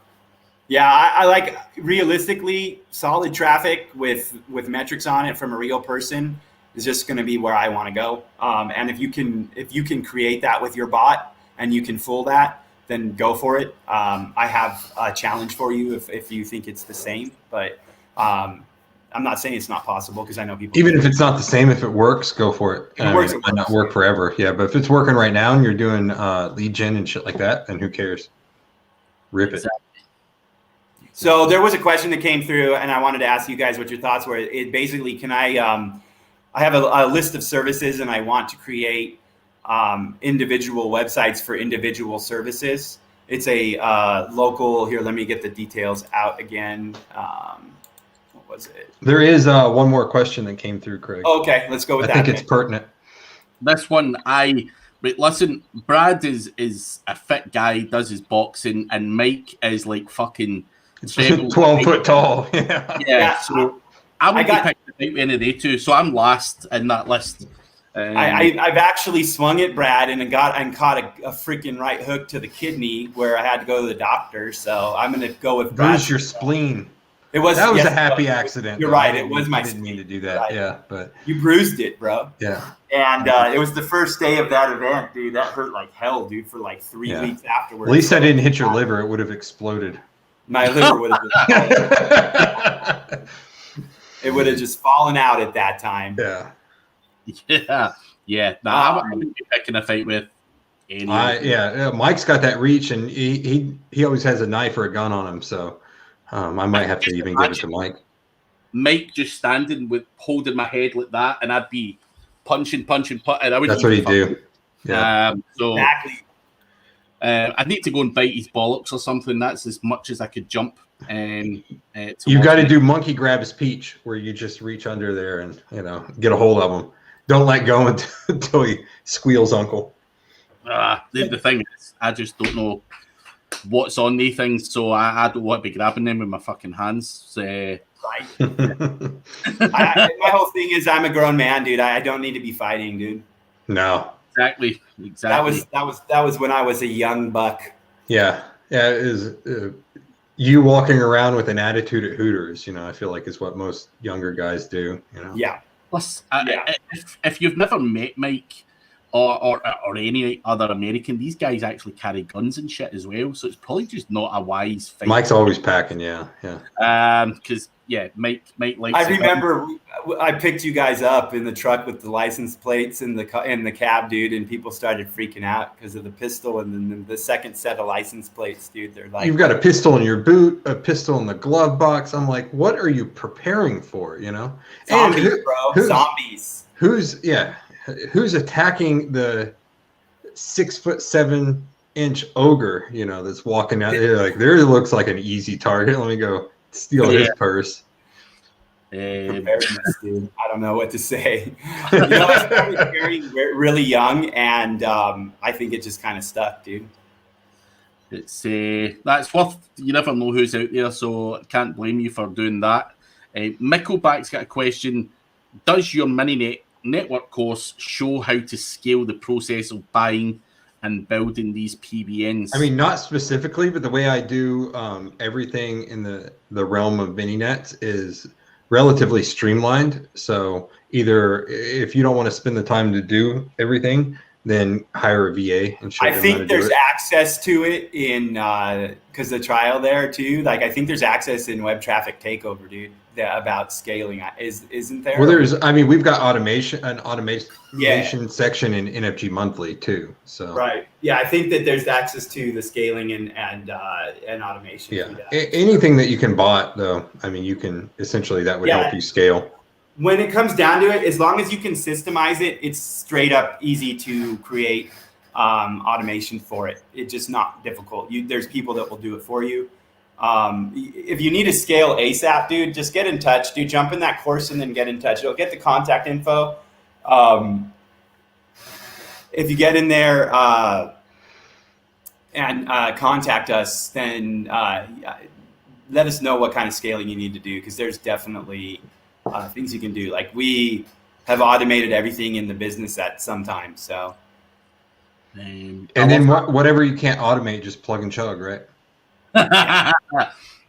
Yeah, I like realistically solid traffic with metrics on it from a real person is just going to be where I want to go. And if you can create that with your bot and you can fool that, then go for it. I have a challenge for you if you think it's the same, but I'm not saying it's not possible because I know people. Even if it's not the same, if it works, go for it. If it works, it might not work forever. Yeah, but if it's working right now and you're doing lead gen and shit like that, then who cares? Rip it. So there was a question that came through, and I wanted to ask you guys what your thoughts were. It basically, can I have a list of services, and I want to create individual websites for individual services. It's a local. Here, let me get the details out again. What was it? There is one more question that came through, Craig. Oh, okay, let's go with that. I think it's pertinent. This one, but listen, Brad is a fit guy, does his boxing, and Mike is like fucking 12 foot tall. Yeah. So I would be picking the end of the day too. So I'm last in that list. I've actually swung at Brad and caught a freaking right hook to the kidney where I had to go to the doctor. So I'm going to go with Brad. Bruise your spleen. That was a happy accident. You're right. It was my. I didn't mean to do that. Right. Yeah, but you bruised it, bro. Yeah. And it was the first day of that event, dude. That hurt like hell, dude, for like 3 weeks afterwards. At least I didn't hit your liver. It would have exploded. My liver would have it would have just fallen out at that time. Yeah. No, I wouldn't be picking a fight with any. Mike's got that reach, and he always has a knife or a gun on him, so I might have to even give it to Mike. Mike just standing with holding my head like that, and I'd be punching. That's what he'd do. Yeah. Exactly. I need to go and bite his bollocks or something. That's as much as I could jump. You got to do monkey grab his peach, where you just reach under there and get a hold of him. Don't let go until he squeals, Uncle. The thing is, I just don't know what's on these things, so I don't want to be grabbing them with my fucking hands. Right. My whole thing is I'm a grown man, dude. I don't need to be fighting, dude. No. Exactly. That was when I was a young buck. Yeah. Yeah. It is you walking around with an attitude at Hooters. I feel like is what most younger guys do. Yeah. Plus, if you've never met Mike or any other American, these guys actually carry guns and shit as well. So it's probably just not a wise fight. Mike's always packing. Yeah. Because Mike likes. I remember I picked you guys up in the truck with the license plates in the cab, dude, and people started freaking out because of the pistol and then the second set of license plates, dude. They're like, you've got a pistol in your boot, a pistol in the glove box. I'm like, what are you preparing for? Zombies, bro. Zombies. Who's attacking the 6'7" ogre? That's walking out there. Like, there looks like an easy target. Let me go steal his purse. Preparedness, dude. I don't know what to say. I started carrying really young, and I think it just kind of stuck, dude. It's that's worth. You never know who's out there, so I can't blame you for doing that. Mickleback's got a question. Does your mini network course show how to scale the process of buying and building these PBNs? I mean, not specifically, but the way I do everything in the realm of mini nets is relatively streamlined. So either if you don't want to spend the time to do everything, then hire a VA and show them how to do it. I think there's access to it in because the trial there too. Like I think there's access in Web Traffic Takeover, dude, about scaling. Isn't there? Well, we've got automation section in NFG Monthly too. So right, yeah, I think that there's access to the scaling and automation. Yeah, anything that you can bot though. I mean, you can essentially that would help you scale. When it comes down to it, as long as you can systemize it, it's straight up easy to create automation for it. It's just not difficult. There's people that will do it for you. If you need to scale ASAP, dude, just get in touch, dude. Jump in that course and then get in touch. It'll get the contact info. If you get in there and contact us, then let us know what kind of scaling you need to do, because there's definitely things you can do. Like we have automated everything in the business at some time. So, and then whatever you can't automate, just plug and chug, right?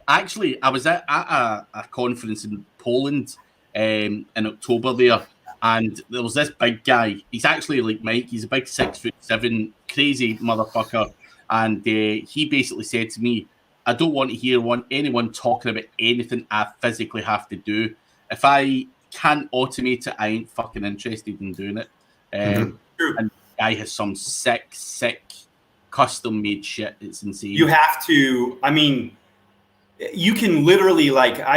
Actually, I was at a conference in Poland in October there, and there was this big guy. He's actually like Mike. He's a big 6'7", crazy motherfucker. And he basically said to me, I don't want to hear anyone talking about anything I physically have to do. If I can't automate it, I ain't fucking interested in doing it. And the guy has some sick, custom-made shit. It's insane. You have to. I mean, you can literally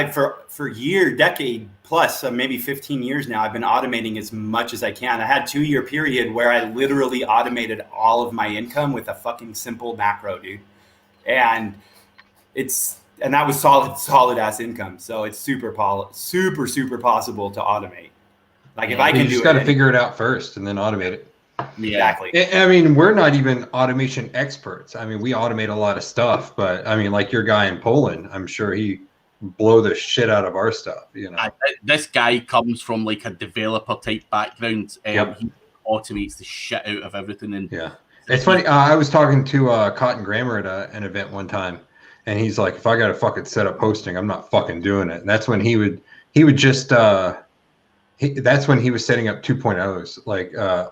for decade plus, maybe 15 years now, I've been automating as much as I can. I had a 2-year period where I literally automated all of my income with a fucking simple macro, dude. And that was solid ass income. So it's super possible to automate. Like if I can do it, you just got to figure it out first and then automate it. Exactly. I mean, we're not even automation experts. I mean, we automate a lot of stuff, but I mean, like your guy in Poland, I'm sure he blow the shit out of our stuff. You know, this guy comes from like a developer type background. He automates the shit out of everything. And it's funny. I was talking to Cotton Grammar at an event one time, and he's like, "If I got to fucking set up hosting, I'm not fucking doing it." And that's when he would just. That's when he was setting up 2.0s, like a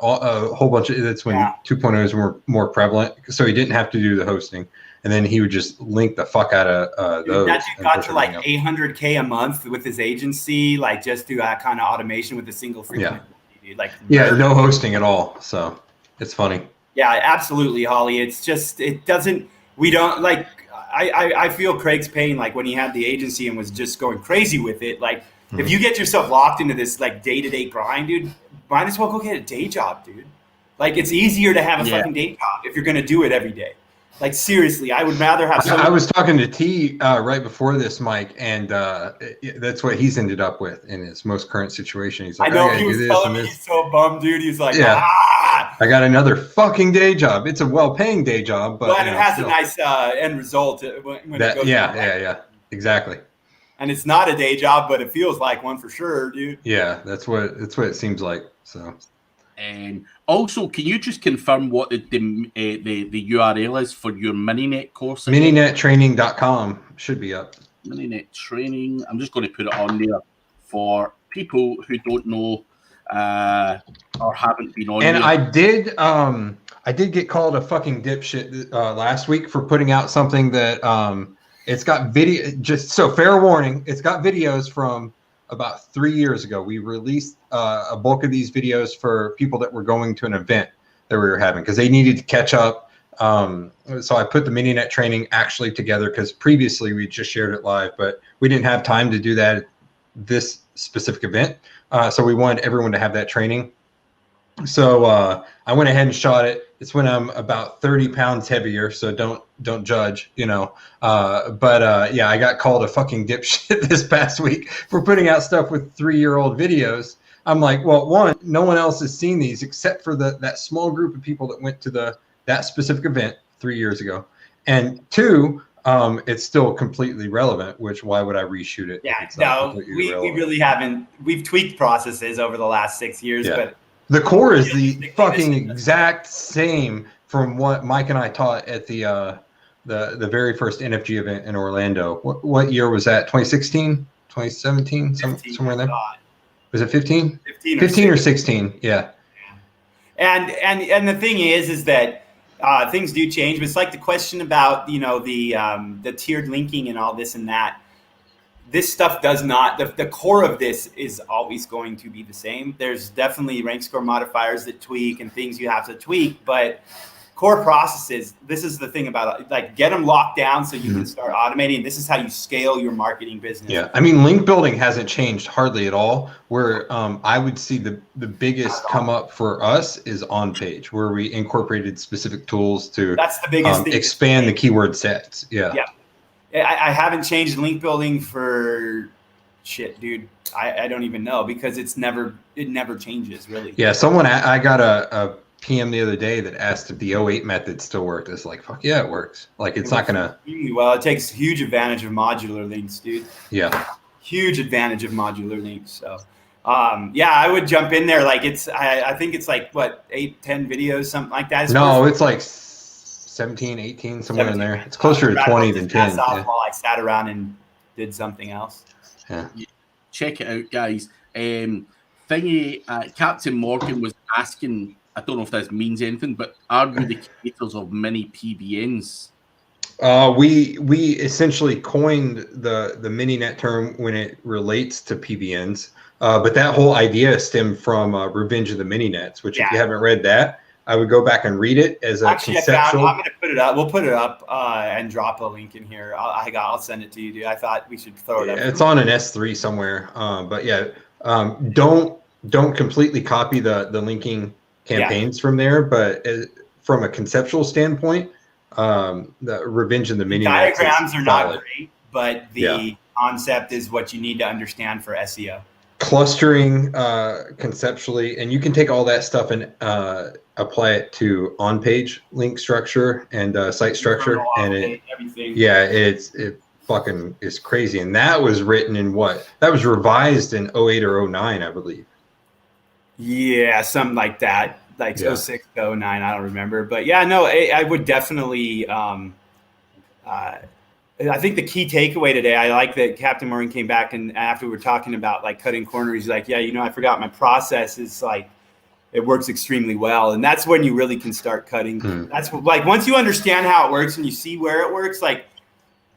whole bunch of. That's when 2.0s were more prevalent, so he didn't have to do the hosting, and then he would just link the fuck out of those. That dude got to like $800K a month with his agency, like just do that kind of automation with a single frequency. Dude. Like no hosting at all. So it's funny. Yeah, absolutely, Holly. It's just it doesn't. We don't like. I feel Craig's pain, like when he had the agency and was just going crazy with it, like. If you get yourself locked into this like day-to-day grind, dude, might as well go get a day job, dude. Like it's easier to have a fucking day job if you're gonna do it every day. Like seriously, I would rather have. I was talking to T right before this, Mike, and that's what he's ended up with in his most current situation. He's like, I know he was telling me he's so bummed, dude. He's like, I got another fucking day job. It's a well-paying day job, but it has a nice end result when it goes. Exactly. And it's not a day job, but it feels like one for sure, dude. Yeah, that's what it seems like. So, and also, can you just confirm what the URL is for your Mininet course? Minettraining.com should be up. Mininet training. I'm just going to put it on there for people who don't know or haven't been on. And there. I did get called a fucking dipshit last week for putting out something that. It's got video, just so fair warning, it's got videos from about 3 years ago. We released a bulk of these videos for people that were going to an event that we were having because they needed to catch up. So I put the Mininet training actually together because previously we just shared it live, but we didn't have time to do that at this specific event. So we wanted everyone to have that training. So I went ahead and shot it. It's when I'm about 30 pounds heavier, so don't judge, you know. But I got called a fucking dipshit this past week for putting out stuff with 3-year-old videos. I'm like, well, one, no one else has seen these except for that small group of people that went to that specific event 3 years ago, and two, it's still completely relevant. Which why would I reshoot it? Yeah, no, we really haven't. We've tweaked processes over the last 6 years, but. The core is the fucking exact same from what Mike and I taught at the very first NFG event in Orlando. What year was that? 2016, 2017, somewhere in there. God. Was it 15? 15 or 16, yeah. And the thing is that things do change, but it's like the question about, the tiered linking and all this and that. This stuff does not, the core of this is always going to be the same. There's definitely rank score modifiers that tweak and things you have to tweak, but core processes, this is the thing about it, like get them locked down so you can start automating. This is how you scale your marketing business. Yeah, I mean, link building hasn't changed hardly at all. Where I would see the biggest come up for us is on page, where we incorporated specific tools to that's the biggest thing. Expand the keyword sets. Yeah. I haven't changed link building for shit, dude. I don't even know, because it never changes really. Yeah, I got a PM the other day that asked if the 08 method still worked. It's like, fuck yeah, it works. Like it's not gonna. Well, it takes huge advantage of modular links, dude. Yeah. Huge advantage of modular links. So, I would jump in there. Like I think it's like what 8, 10 videos, something like that. No, it's like 17, 18, somewhere 17. In there. It's closer to 20 than 10. Yeah. While I sat around and did something else. Yeah. Check it out, guys. Captain Morgan was asking, I don't know if this means anything, but are we the creators of mini PBNs? We essentially coined the mininet term when it relates to PBNs, but that whole idea stemmed from Revenge of the Mininets, which if you haven't read that, I would go back and read it as a conceptual. I'm going to put it up. We'll put it up and drop a link in here. I'll send it to you, dude. I thought we should throw it up. It's on an S3 somewhere, but don't completely copy the linking campaigns from there, but from a conceptual standpoint, the Revenge of the Mininets diagrams are not great, but the concept is what you need to understand for SEO. Clustering conceptually, and you can take all that stuff and apply it to on-page link structure and site structure, and it fucking is crazy. And that was written in that was revised in 08 or 09, I believe. Yeah, something like that, like 06, 09, I don't remember. But I would definitely, I think the key takeaway today, I like that Captain Morgan came back and after we were talking about like cutting corners, he's like, I forgot my process is like, it works extremely well. And that's when you really can start cutting. That's like, once you understand how it works and you see where it works, like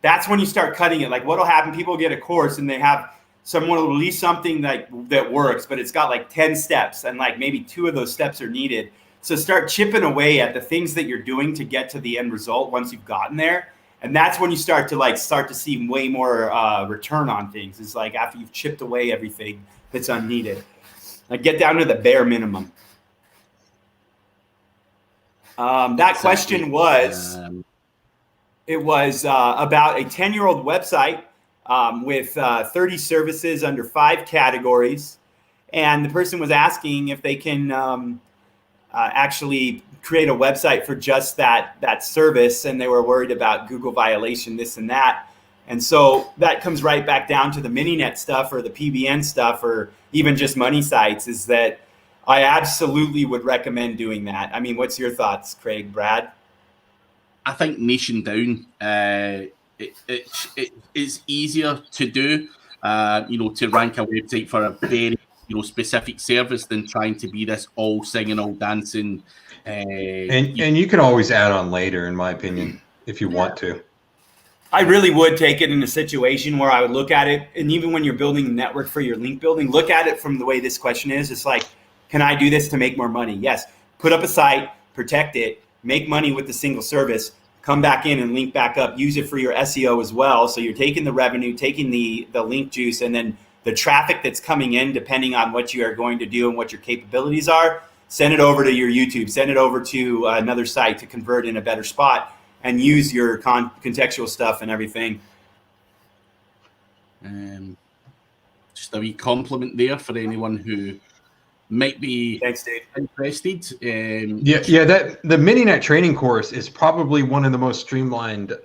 that's when you start cutting it. Like what'll happen, people get a course and they have someone will release something that works, but it's got like 10 steps and like maybe 2 of those steps are needed. So start chipping away at the things that you're doing to get to the end result once you've gotten there. And that's when you start to see way more return on things. It's like after you've chipped away everything that's unneeded. Like get down to the bare minimum. That question was, it was about a 10-year-old website with 30 services under 5 categories. And the person was asking if they can actually create a website for just that service, and they were worried about Google violation, this and that. And so that comes right back down to the Mininet stuff or the PBN stuff or even just money sites, is that I absolutely would recommend doing that. I mean, what's your thoughts, Craig, Brad? I think niching down, it's easier to do, to rank a website for a very specific service than trying to be this all singing, all dancing. And you can always add on later, in my opinion, if you want to. I really would take it in a situation where I would look at it, and even when you're building a network for your link building, look at it from the way this question is. It's like, can I do this to make more money? Yes. Put up a site, protect it, make money with the single service, come back in and link back up, use it for your SEO as well. So you're taking the revenue, taking the link juice, and then the traffic that's coming in, depending on what you are going to do and what your capabilities are, send it over to your YouTube, send it over to another site to convert in a better spot and use your contextual stuff and everything. Just a wee compliment there for anyone who might be interested. That the Mininet training course is probably one of the most streamlined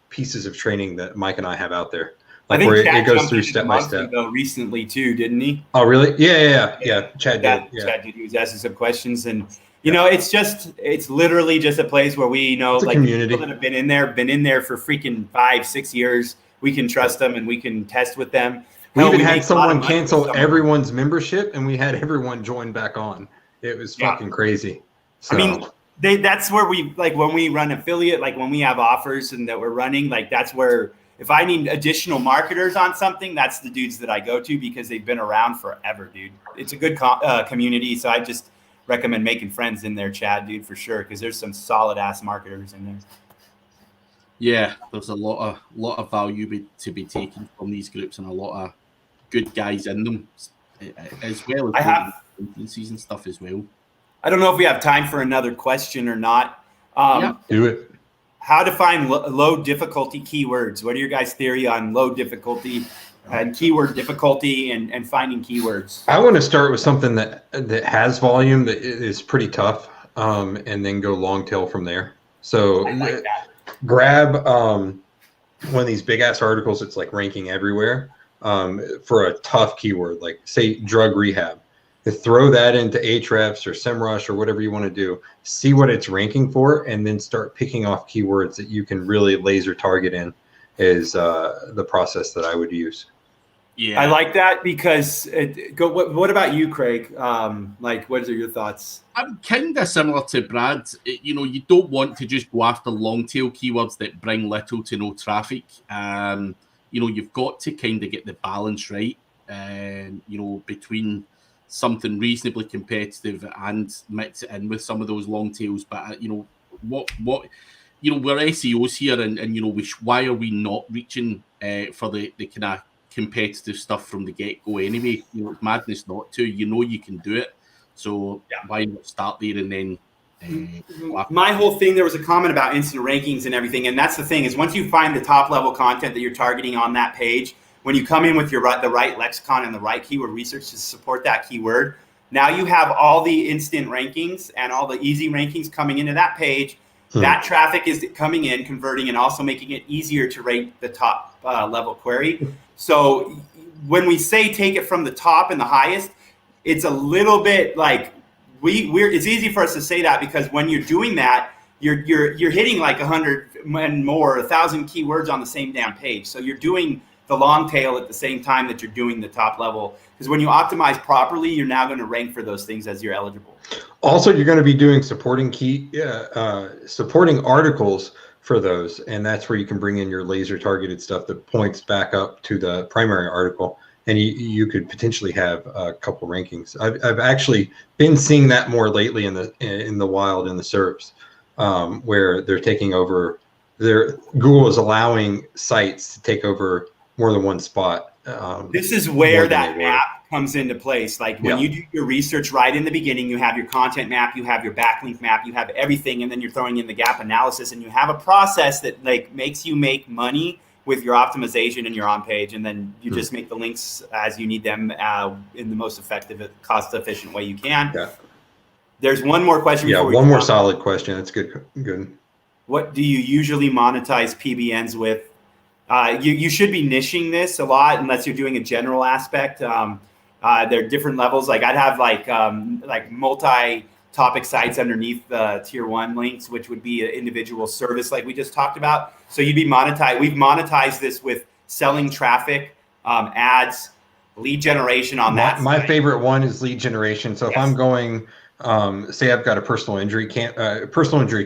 pieces of training that Mike and I have out there. Like where it goes through step by step. Recently too, didn't he? Oh, really? Yeah. Chad did. Chad did. He was asking some questions, and it's literally just a place where we like community. People that have been in there for freaking 5-6 years. We can trust them and we can test with them. We even had someone cancel everyone's membership, and we had everyone join back on. It was fucking crazy. So. I mean, that's where we, like, when we run affiliate, like when we have offers and that we're running, like that's where, if I need additional marketers on something, that's the dudes that I go to because they've been around forever, dude. It's a good community. So I just recommend making friends in there, Chad, dude, for sure. Cause there's some solid ass marketers in there. Yeah, there's a lot of value to be taken from these groups and a lot of good guys in them, as well as conferences and stuff as well. I don't know if we have time for another question or not. Do it. How to find low difficulty keywords? What are your guys' theory on low difficulty and keyword difficulty and finding keywords? I want to start with something that has volume that is pretty tough, and then go long tail from there. So grab one of these big ass articles that's like ranking everywhere for a tough keyword, like say drug rehab. Throw that into Ahrefs or SEMrush or whatever you want to do. See what it's ranking for, and then start picking off keywords that you can really laser target in. Is the process that I would use. Yeah, I like that because what about you, Craig? Like, what are your thoughts? I'm kind of similar to Brad. You don't want to just go after long tail keywords that bring little to no traffic. You've got to kind of get the balance right. Between something reasonably competitive and mix it in with some of those long tails. But we're SEOs here, and why are we not reaching for the kind of competitive stuff from the get-go anyway? It's madness not to. You can do it, so why not start there and then my whole thing, there was a comment about instant rankings and everything, and that's the thing, is once you find the top level content that you're targeting on that page, when you come in with the right lexicon and the right keyword research to support that keyword, now you have all the instant rankings and all the easy rankings coming into that page. That traffic is coming in, converting, and also making it easier to rate the top level query. So when we say take it from the top and the highest, it's a little bit like it's easy for us to say that because when you're doing that, you're hitting like 100 and more, 1,000 keywords on the same damn page. So you're doing the long tail at the same time that you're doing the top level. Because when you optimize properly, you're now going to rank for those things as you're eligible. Also, you're going to be doing supporting articles for those, and that's where you can bring in your laser targeted stuff that points back up to the primary article, and you could potentially have a couple rankings. I've actually been seeing that more lately in the wild, in the SERPs, where they're taking over. Google is allowing sites to take over more than one spot. This is where that map comes into place. Like when you do your research right in the beginning, you have your content map, you have your backlink map, you have everything, and then you're throwing in the gap analysis, and you have a process that like makes you make money with your optimization and your on page, and then you just make the links as you need them in the most effective, cost-efficient way you can. Yeah. There's one more question. Yeah, one more solid question. That's good. Good. What do you usually monetize PBNs with? You should be niching this a lot unless you're doing a general aspect. There are different levels. Like I'd have like multi-topic sites underneath the tier 1 links, which would be an individual service like we just talked about. So you'd be monetized. We've monetized this with selling traffic, ads, lead generation on that. My favorite one is lead generation. So if I'm going, say I've got a personal injury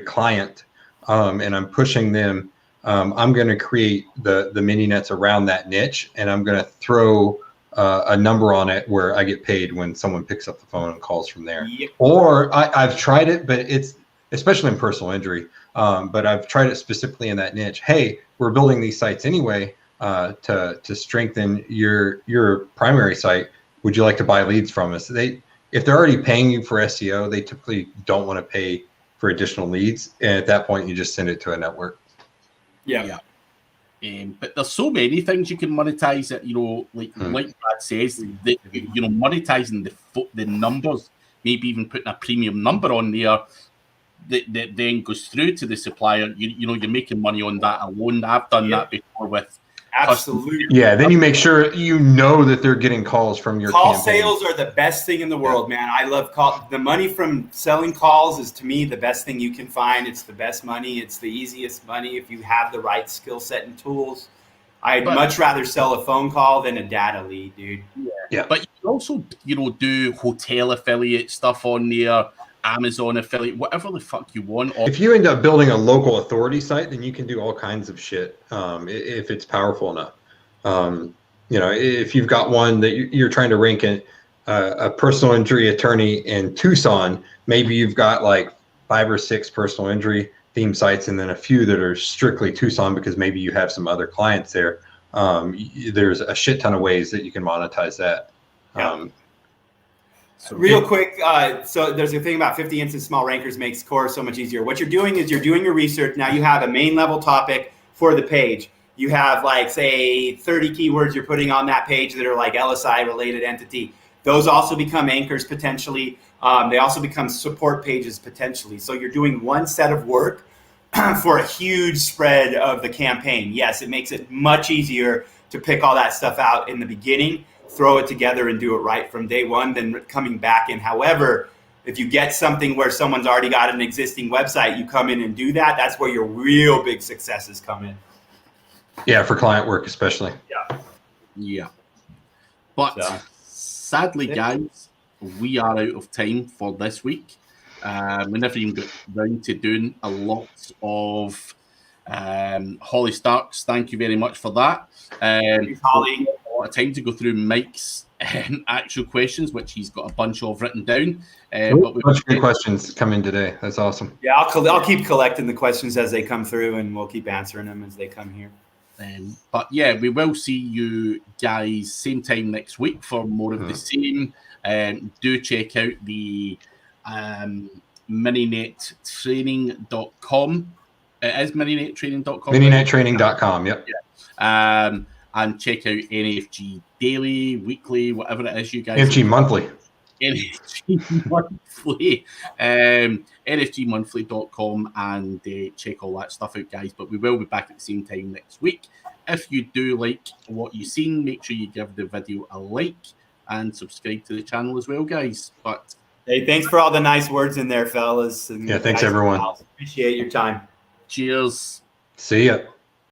client, and I'm pushing them. I'm going to create the mini nets around that niche, and I'm going to throw a number on it where I get paid when someone picks up the phone and calls from there. Yep. Or I've tried it, but it's especially in personal injury. But I've tried it specifically in that niche. Hey, we're building these sites anyway to strengthen your primary site. Would you like to buy leads from us? If they're already paying you for SEO, they typically don't want to pay for additional leads. And at that point, you just send it to a network. Yeah. But there's so many things you can monetize it, like Brad says, monetizing the numbers, maybe even putting a premium number on there that then goes through to the supplier. You're making money on that alone. I've done that before with absolutely. Yeah, then you make sure that they're getting calls from your call campaign. Sales are the best thing in the world, man. I love call. The money from selling calls is, to me, the best thing you can find. It's the best money. It's the easiest money if you have the right skill set and tools. I'd much rather sell a phone call than a data lead, dude. Yeah. But you can also, do hotel affiliate stuff on there, Amazon affiliate, whatever the fuck you want. If you end up building a local authority site, then you can do all kinds of shit if it's powerful enough. If you've got one that you're trying to rank in a personal injury attorney in Tucson, maybe you've got like 5 or 6 personal injury theme sites and then a few that are strictly Tucson because maybe you have some other clients there. There's a shit ton of ways that you can monetize that. Yeah. Real quick, so there's a thing about 50 instance small rankers makes core so much easier. What you're doing is you're doing your research. Now you have a main level topic for the page. You have like, say, 30 keywords you're putting on that page that are like LSI related entity. Those also become anchors potentially. They also become support pages potentially. So you're doing one set of work for a huge spread of the campaign. Yes, it makes it much easier to pick all that stuff out in the beginning, throw it together and do it right from day one, than coming back in. However, if you get something where someone's already got an existing website, you come in and do that, that's where your real big successes come in. Yeah, for client work especially. Yeah. But sadly, guys, we are out of time for this week. We never even got round to doing a lot of Holly Starks. Thank you very much for that. Holly. A lot of time to go through Mike's actual questions, which he's got a bunch of written down. But a bunch of good questions come in today. That's awesome. Yeah, I'll keep collecting the questions as they come through, and we'll keep answering them as they come here. But yeah, we will see you guys same time next week for more of the same. Do check out the minettraining.com. It is minettraining.com. Minettraining.com, yep. Yeah. And check out NFG daily, weekly, whatever it is you guys. NFG monthly. NFG monthly. NFGmonthly.com and check all that stuff out, guys. But we will be back at the same time next week. If you do like what you've seen, make sure you give the video a like and subscribe to the channel as well, guys. But hey, thanks for all the nice words in there, fellas. And thanks everyone. Appreciate your time. Cheers. See ya.